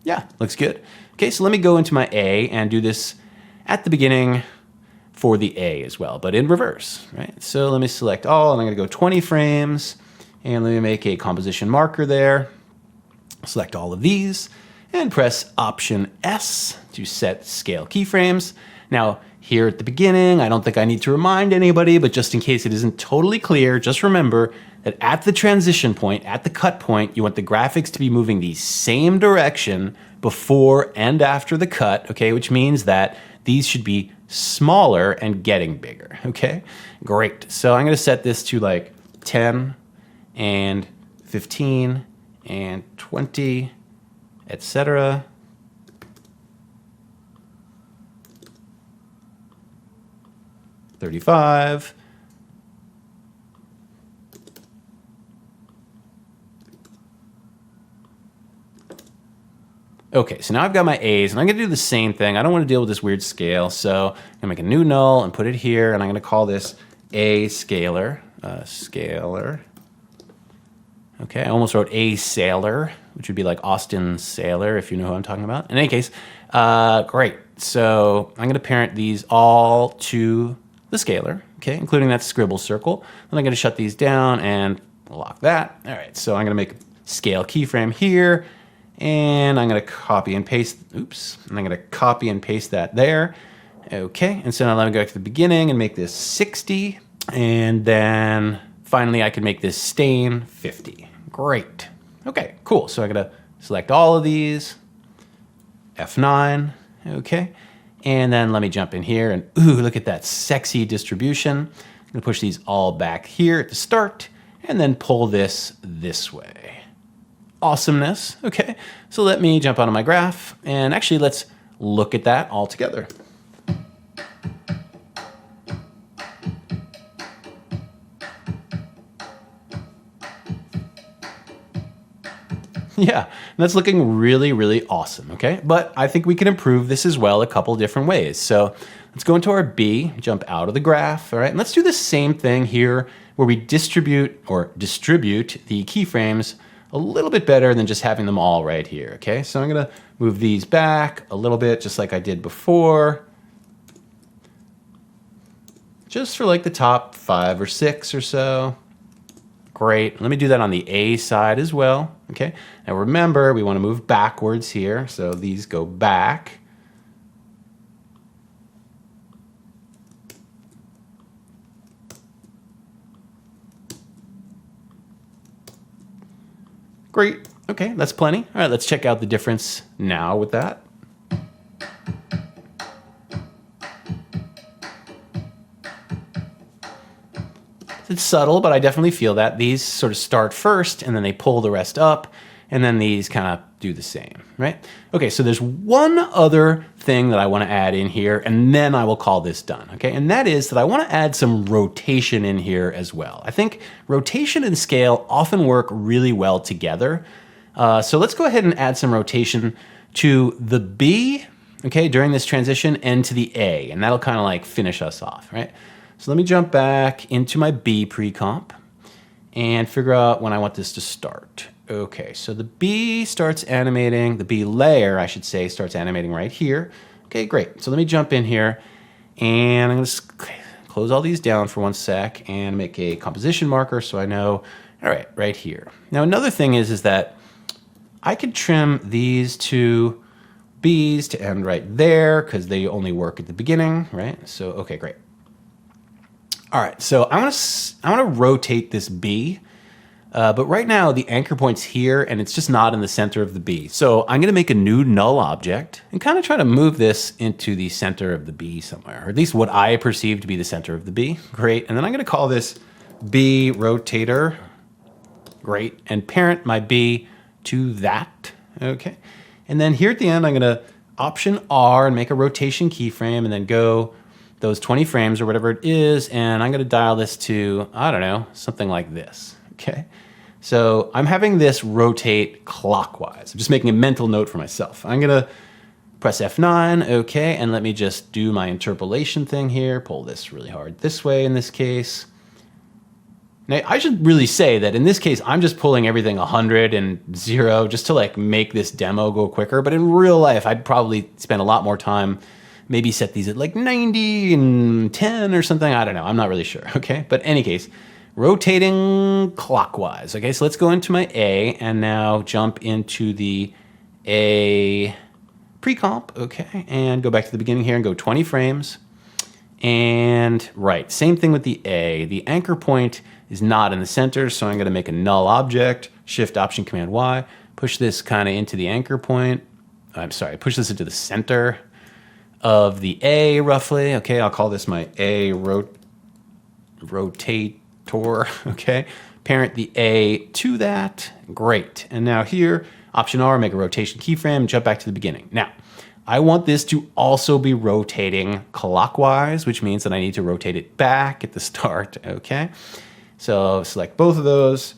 Yeah, looks good. Okay, so let me go into my A and do this at the beginning for the A as well, but in reverse, right? So let me select all, and I'm gonna go 20 frames, and let me make a composition marker there. Select all of these, and press Option S to set scale keyframes. Now, here at the beginning, I don't think I need to remind anybody, but just in case it isn't totally clear, just remember that at the transition point, at the cut point, you want the graphics to be moving the same direction before and after the cut, okay? Which means that these should be smaller and getting bigger, okay? Great, so I'm gonna set this to like 10 and 15 and 20, etc. $35. Okay, so now I've got my A's, and I'm gonna do the same thing. I don't wanna deal with this weird scale, so I'm gonna make a new null and put it here, and I'm gonna call this A scalar, scalar. Okay, I almost wrote A Sailor, which would be like Austin Sailor, if you know who I'm talking about. In any case, great. So I'm gonna parent these all to the scalar, okay, including that scribble circle. Then I'm gonna shut these down and lock that. All right, so I'm gonna make a scale keyframe here, and I'm gonna copy and paste, oops, and I'm gonna copy and paste that there. Okay, and so now let me go back to the beginning and make this 60, and then finally I can make this stain 50. Great. Okay, cool. So I'm gonna select all of these, F9, okay, and then let me jump in here and ooh, look at that sexy distribution. I'm gonna push these all back here at the start and then pull this way. Awesomeness, okay. So let me jump out of my graph and actually let's look at that all together. Yeah, that's looking really, really awesome, okay? But I think we can improve this as well a couple different ways. So let's go into our B, jump out of the graph, all right? And let's do the same thing here where we distribute the keyframes a little bit better than just having them all right here, okay? So I'm gonna move these back a little bit just like I did before. Just for like the top 5 or 6 or so. Great. Let me do that on the A side as well. Okay. Now remember, we want to move backwards here. So these go back. Great. Okay, that's plenty. All right, let's check out the difference now with that. It's subtle, but I definitely feel that. These sort of start first, and then they pull the rest up, and then these kind of do the same, right? Okay, so there's one other thing that I want to add in here, and then I will call this done, okay? And that is that I want to add some rotation in here as well. I think rotation and scale often work really well together. So let's go ahead and add some rotation to the B, okay, during this transition, and to the A, and that'll kind of like finish us off, right? So let me jump back into my B pre-comp and figure out when I want this to start. Okay, so the B starts animating, the B layer, I should say, starts animating right here. Okay, great. So let me jump in here and I'm gonna close all these down for 1 sec and make a composition marker so I know, all right, right here. Now another thing is that I could trim these two B's to end right there because they only work at the beginning, right? So, okay, great. All right, so I want to rotate this B, but right now the anchor point's here and it's just not in the center of the B. So I'm going to make a new null object and kind of try to move this into the center of the B somewhere, or at least what I perceive to be the center of the B. Great, and then I'm going to call this B rotator. Great, and parent my B to that. Okay, and then here at the end I'm going to Option R and make a rotation keyframe, and then go those 20 frames or whatever it is, and I'm gonna dial this to, I don't know, something like this, okay? So I'm having this rotate clockwise. I'm just making a mental note for myself. I'm gonna press F9, okay, and let me just do my interpolation thing here, pull this really hard this way in this case. Now, I should really say that in this case, I'm just pulling everything 100 and 0 just to like make this demo go quicker, but in real life, I'd probably spend a lot more time, maybe set these at like 90 and 10 or something. I don't know. I'm not really sure. Okay. But in any case, rotating clockwise. Okay. So let's go into my A and now jump into the A pre-comp. Okay. And go back to the beginning here and go 20 frames. And right. Same thing with the A. The anchor point is not in the center. So I'm going to make a null object, Shift Option Command Y, push this kind of into the anchor point. I'm sorry, push this into the center of the A roughly. Okay, I'll call this my A rotator. Okay, parent the A to that. Great. And now here, Option R, make a rotation keyframe, jump back to the beginning. Now, I want this to also be rotating clockwise, which means that I need to rotate it back at the start. Okay, so select both of those,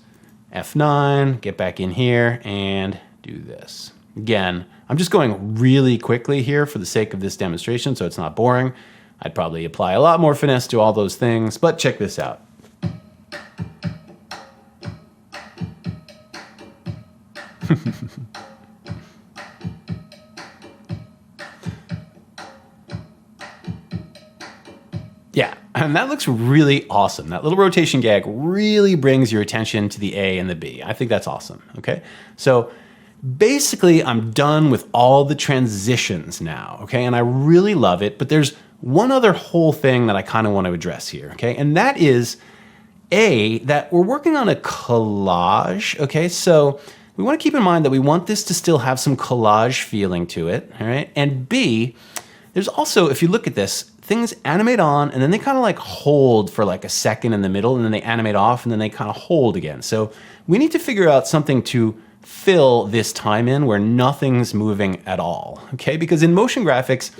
F9, get back in here and do this. Again, I'm just going really quickly here for the sake of this demonstration, so it's not boring. I'd probably apply a lot more finesse to all those things, but check this out. Yeah, And that looks really awesome. That little rotation gag really brings your attention to the A and the B. I think that's awesome, okay? So basically, I'm done with all the transitions now, okay? And I really love it, but there's one other whole thing that I kind of want to address here, okay? And that is, that we're working on a collage, okay? So we want to keep in mind that we want this to still have some collage feeling to it, all right? And B, there's also, if you look at this, things animate on and then they kind of like hold for like a second in the middle and then they animate off and then they kind of hold again. So we need to figure out something to fill this time in where nothing's moving at all, okay? Because in motion graphics,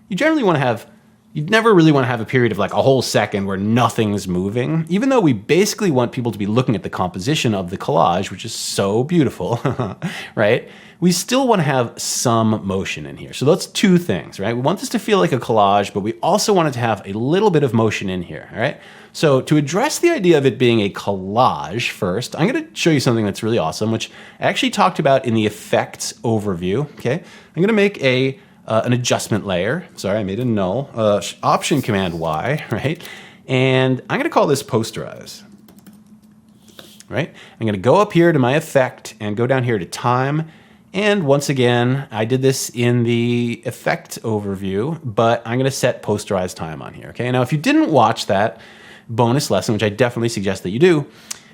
you generally want to have, you'd never really want to have a period of like a whole second where nothing's moving, even though we basically want people to be looking at the composition of the collage, which is so beautiful, right? We still want to have some motion in here. So that's two things, right? We want this to feel like a collage, but we also want it to have a little bit of motion in here, all right? So to address the idea of it being a collage first, I'm going to show you something that's really awesome, which I actually talked about in the effects overview, okay? I'm going to make an adjustment layer. Sorry, I made a null. Option Command Y, right? And I'm going to call this posterize, right? I'm going to go up here to my effect and go down here to time. And once again, I did this in the effect overview, but I'm going to set posterize time on here, okay? Now, if you didn't watch that bonus lesson, which I definitely suggest that you do,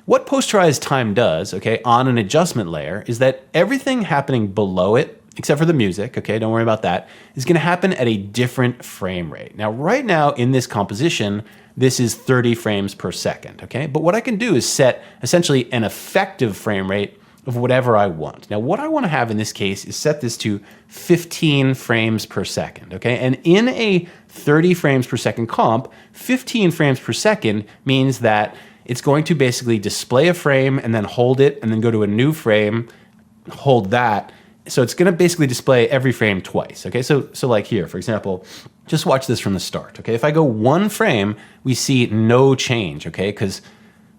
what posterize time does, okay, on an adjustment layer is that everything happening below it, except for the music, okay, don't worry about that, is going to happen at a different frame rate. Now, right now in this composition, this is 30 frames per second, okay? But what I can do is set essentially an effective frame rate of whatever I want. Now, what I want to have in this case is set this to 15 frames per second, okay? And in a 30 frames per second comp, 15 frames per second means that it's going to basically display a frame and then hold it and then go to a new frame, hold that. So it's going to basically display every frame twice, okay? So like here, for example, just watch this from the start, okay? If I go one frame, we see no change, okay? Because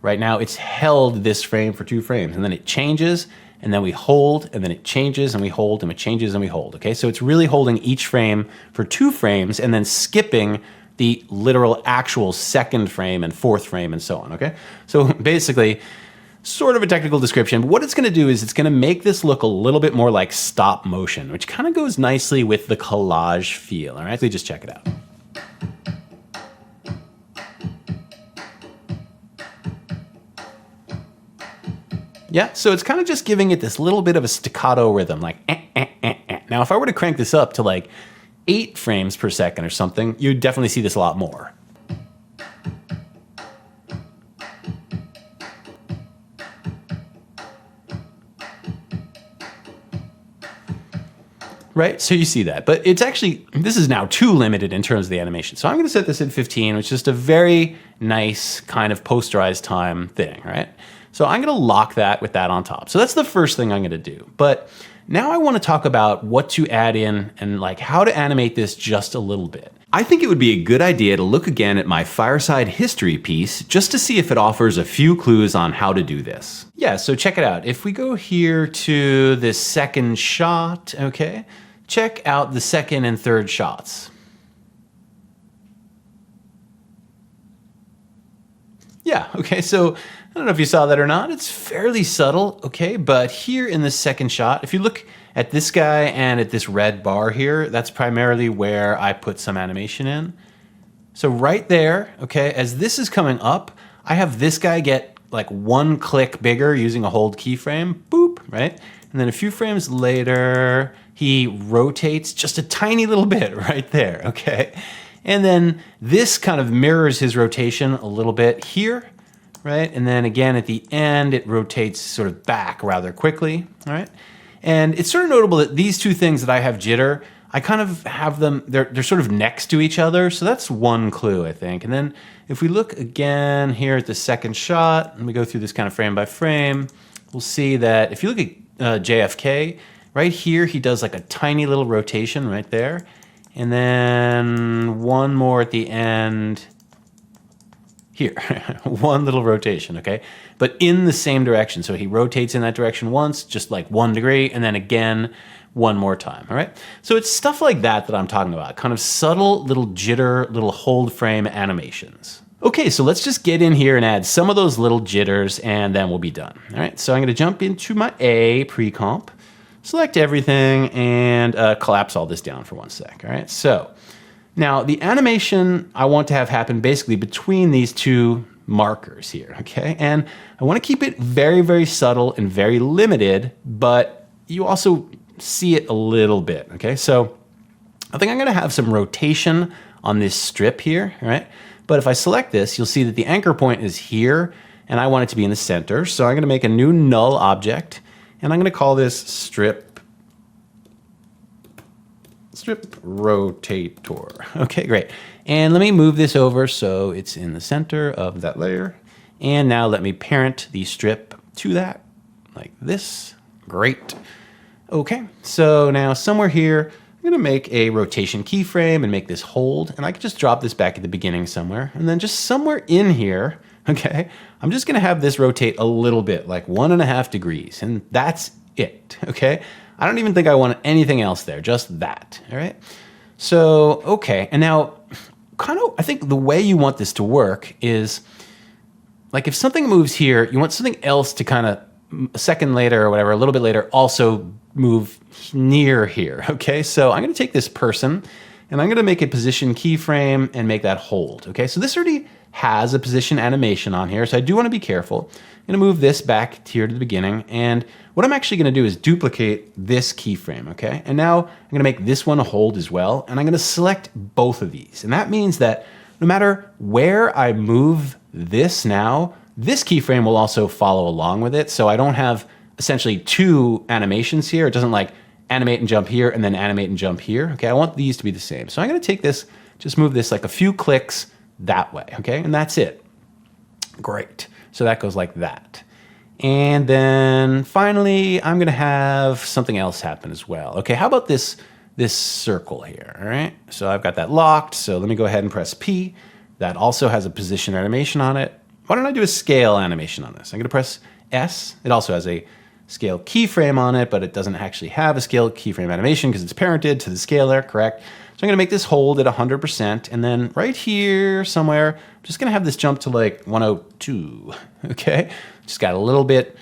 right now it's held this frame for 2 frames and then it changes and then we hold and then it changes and we hold and it changes and we hold, okay? So it's really holding each frame for 2 frames and then skipping the literal actual second frame and 4th frame and so on, okay? So basically, sort of a technical description, but what it's gonna do is it's gonna make this look a little bit more like stop motion, which kind of goes nicely with the collage feel, all right? So just check it out. Yeah, so it's kind of just giving it this little bit of a staccato rhythm, like Now, if I were to crank this up to like 8 frames per second or something, you'd definitely see this a lot more. Right, so you see that, but it's actually, this is now too limited in terms of the animation. So I'm gonna set this at 15, which is just a very nice kind of posterized time thing, right? So I'm gonna lock that with that on top. So that's the first thing I'm gonna do. But now I wanna talk about what to add in and like how to animate this just a little bit. I think it would be a good idea to look again at my Fireside history piece just to see if it offers a few clues on how to do this. Yeah, so check it out. If we go here to the second shot, okay, check out the second and third shots. Yeah, okay, so I don't know if you saw that or not. It's fairly subtle, okay, but here in the second shot, if you look at this guy and at this red bar here, that's primarily where I put some animation in. So right there, okay, as this is coming up, I have this guy get like 1 click bigger using a hold keyframe, boop, right? And then a few frames later, he rotates just a tiny little bit right there, okay? And then this kind of mirrors his rotation a little bit here, right? And then again at the end, it rotates sort of back rather quickly, all right? And it's sort of notable that these two things that I have jitter, I kind of have them, they're sort of next to each other, so that's one clue, I think. And then if we look again here at the second shot, and we go through this kind of frame by frame, we'll see that if you look at JFK, right here, he does like a tiny little rotation right there. And then one more at the end here, one little rotation, okay? But in the same direction. So he rotates in that direction once, just like 1 degree, and then again, one more time, all right? So it's stuff like that that I'm talking about, kind of subtle little jitter, little hold frame animations. Okay, so let's just get in here and add some of those little jitters and then we'll be done, all right? So I'm gonna jump into my A pre-comp, select everything and collapse all this down for 1 sec, all right? So now the animation I want to have happen basically between these two markers here, okay? And I wanna keep it very, very subtle and very limited, but you also see it a little bit, okay? So I think I'm gonna have some rotation on this strip here, all right? But if I select this, you'll see that the anchor point is here and I want it to be in the center. So I'm gonna make a new null object and I'm gonna call this strip rotator. Okay, great. And let me move this over so it's in the center of that layer. And now let me parent the strip to that like this. Great. Okay, so now somewhere here, I'm gonna make a rotation keyframe and make this hold, and I could just drop this back at the beginning somewhere, and then just somewhere in here, okay, I'm just gonna have this rotate a little bit, like 1.5 degrees, and that's it, okay? I don't even think I want anything else there, just that, all right? So, okay, and now, I think the way you want this to work is, like if something moves here, you want something else to kind of, a second later or whatever, a little bit later, also move near here, okay? So I'm gonna take this person and I'm gonna make a position keyframe and make that hold, okay? So this already has a position animation on here, so I do wanna be careful. I'm gonna move this back here to the beginning, and what I'm actually gonna do is duplicate this keyframe, okay? And now I'm gonna make this one a hold as well, and I'm gonna select both of these. And that means that no matter where I move this now, this keyframe will also follow along with it, so I don't have essentially two animations here. It doesn't like animate and jump here and then animate and jump here. Okay, I want these to be the same. So I'm gonna take this, just move this like a few clicks that way, okay? And that's it. Great. So that goes like that. And then finally, I'm gonna have something else happen as well. Okay, how about this circle here, all right? So I've got that locked, so let me go ahead and press P. That also has a position animation on it. Why don't I do a scale animation on this? I'm gonna press S. It also has a scale keyframe on it, but it doesn't actually have a scale keyframe animation because it's parented to the scaler, correct? So I'm gonna make this hold at 100%, and then right here somewhere, I'm just gonna have this jump to like 102, okay? Just got a little bit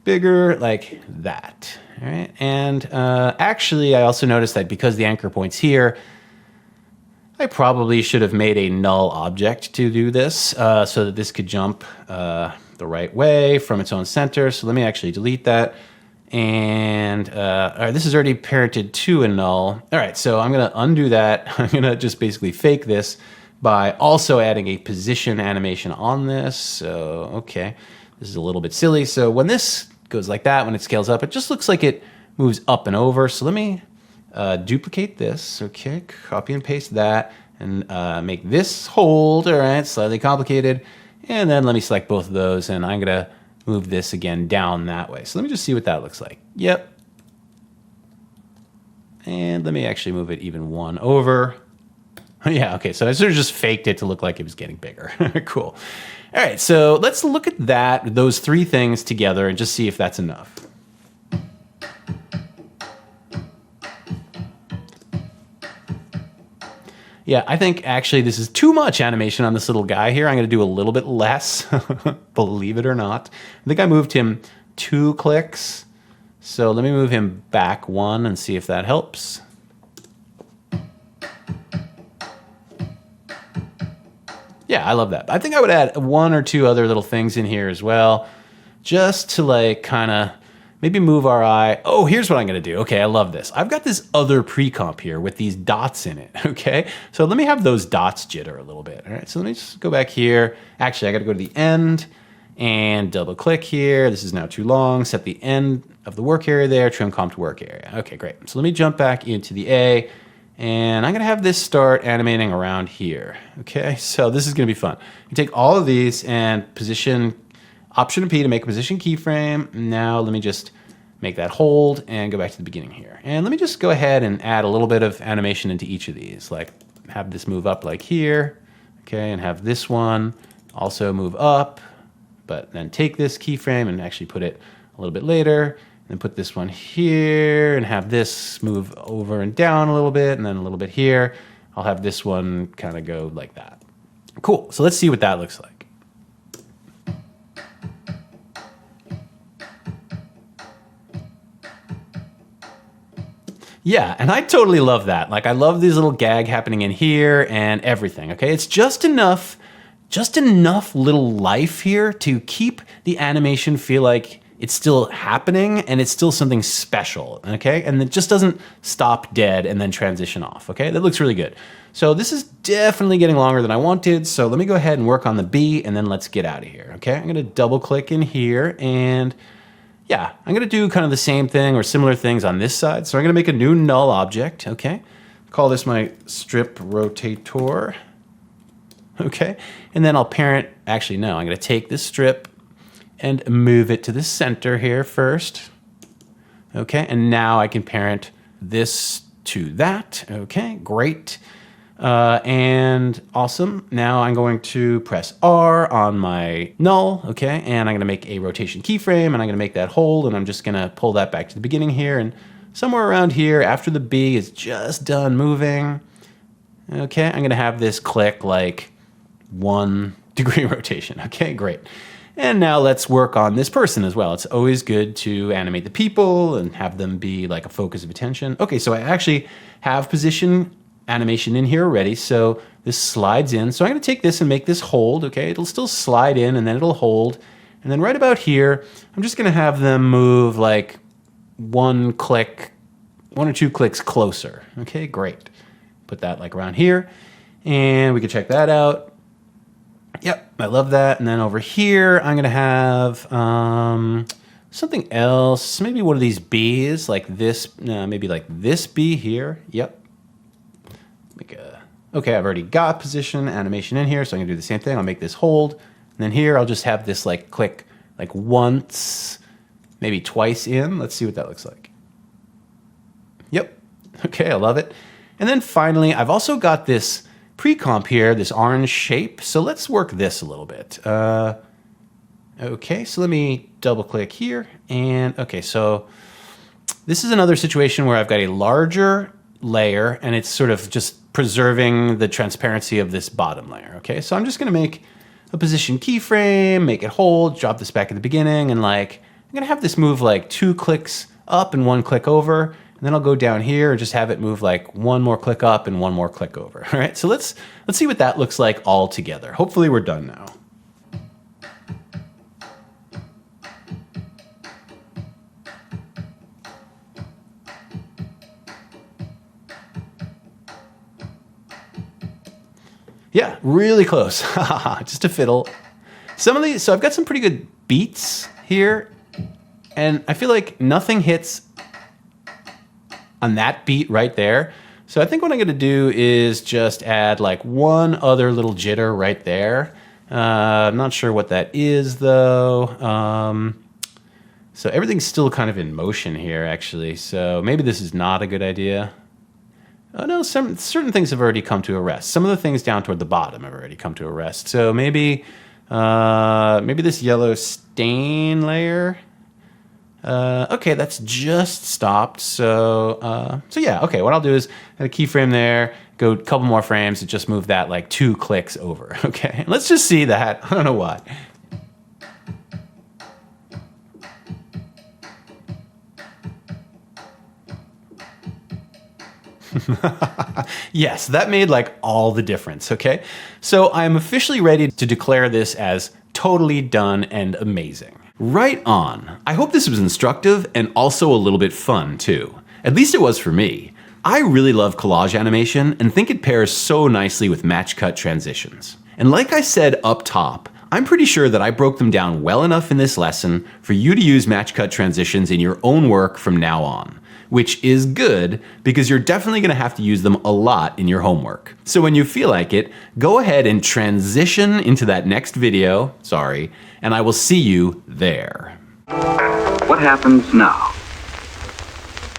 bigger like that, all right? And actually, I also noticed that because the anchor point's here, I probably should have made a null object to do this so that this could jump the right way from its own center. So let me actually delete that. And all right, this is already parented to a null. All right, so I'm gonna undo that. I'm gonna just basically fake this by also adding a position animation on this. So, okay, this is a little bit silly. So when this goes like that, when it scales up, it just looks like it moves up and over. So let me duplicate this, okay, copy and paste that, and make this hold, all right, slightly complicated. And then let me select both of those, and I'm gonna move this again down that way. So let me just see what that looks like. Yep. And let me actually move it even one over. Yeah, okay, so I sort of just faked it to look like it was getting bigger. Cool. All right, so let's look at that, those three things together, and just see if that's enough. Yeah, I think actually this is too much animation on this little guy here. I'm gonna do a little bit less, believe it or not. I think I moved him 2 clicks. So let me move him back 1 and see if that helps. Yeah, I love that. I think I would add 1 or 2 other little things in here as well, just to like kind of maybe move our eye. Oh, here's what I'm gonna do. Okay, I love this. I've got this other pre-comp here with these dots in it, okay? So let me have those dots jitter a little bit. All right, so let me just go back here. Actually, I gotta go to the end and double click here. This is now too long. Set the end of the work area there, trim comp to work area. Okay, great. So let me jump back into the A, and I'm gonna have this start animating around here, okay? So this is gonna be fun. You take all of these and position Option P to make a position keyframe. Now let me just make that hold and go back to the beginning here. And let me just go ahead and add a little bit of animation into each of these, like have this move up like here, okay, and have this one also move up, but then take this keyframe and actually put it a little bit later, and then put this one here and have this move over and down a little bit, and then a little bit here. I'll have this one kind of go like that. Cool, so let's see what that looks like. Yeah, and I totally love that. Like, I love this little gag happening in here and everything, okay? It's just enough little life here to keep the animation feel like it's still happening and it's still something special, okay? And it just doesn't stop dead and then transition off, okay? That looks really good. So this is definitely getting longer than I wanted, so let me go ahead and work on the B and then let's get out of here, okay? I'm gonna double click in here and yeah, I'm gonna do kind of the same thing or similar things on this side. So I'm gonna make a new null object, okay? Call this my strip rotator, okay? And then I'll parent, actually no, I'm gonna take this strip and move it to the center here first, okay? And now I can parent this to that, okay, great. And awesome. Now I'm going to press R on my null, okay? And I'm gonna make a rotation keyframe and I'm gonna make that hold and I'm just gonna pull that back to the beginning here and somewhere around here after the B is just done moving, okay? I'm gonna have this click like 1 degree rotation, okay, great. And now let's work on this person as well. It's always good to animate the people and have them be like a focus of attention. Okay, so I actually have position animation in here already, so this slides in. So I'm gonna take this and make this hold, okay? It'll still slide in and then it'll hold. And then right about here, I'm just gonna have them move like 1 or 2 clicks closer. Okay, great. Put that like around here and we can check that out. Yep, I love that. And then over here, I'm gonna have something else, maybe one of these B's like this, maybe like this B here, yep. Okay, I've already got position animation in here, so I'm gonna do the same thing. I'll make this hold, and then here I'll just have this like click like once, maybe twice in. Let's see what that looks like. Yep, okay, I love it. And then finally, I've also got this pre-comp here, this orange shape, so let's work this a little bit. Okay, so let me double click here, and okay, so this is another situation where I've got a larger layer and it's sort of just preserving the transparency of this bottom layer, okay? So I'm just gonna make a position keyframe, make it hold, drop this back at the beginning, and like, I'm gonna have this move like 2 clicks up and 1 click over, and then I'll go down here and just have it move like 1 more click up and 1 more click over, all right? So let's see what that looks like all together. Hopefully we're done now. Yeah, really close. Just a fiddle. Some of these, so I've got some pretty good beats here, and I feel like nothing hits on that beat right there. So I think what I'm gonna do is just add like 1 other little jitter right there. I'm not sure what that is though. So everything's still kind of in motion here actually. So maybe this is not a good idea. Oh no, certain things have already come to a rest. Some of the things down toward the bottom have already come to a rest. So maybe this yellow stain layer. Okay, that's just stopped. So yeah, okay, what I'll do is add a keyframe there, go a couple more frames to just move that like 2 clicks over. Okay, let's just see that. I don't know why. Yes, that made like all the difference, okay? So I am officially ready to declare this as totally done and amazing. Right on. I hope this was instructive and also a little bit fun too. At least it was for me. I really love collage animation and think it pairs so nicely with match cut transitions. And like I said up top, I'm pretty sure that I broke them down well enough in this lesson for you to use match cut transitions in your own work from now on. Which is good because you're definitely gonna have to use them a lot in your homework. So when you feel like it, go ahead and transition into that next video, and I will see you there. What happens now?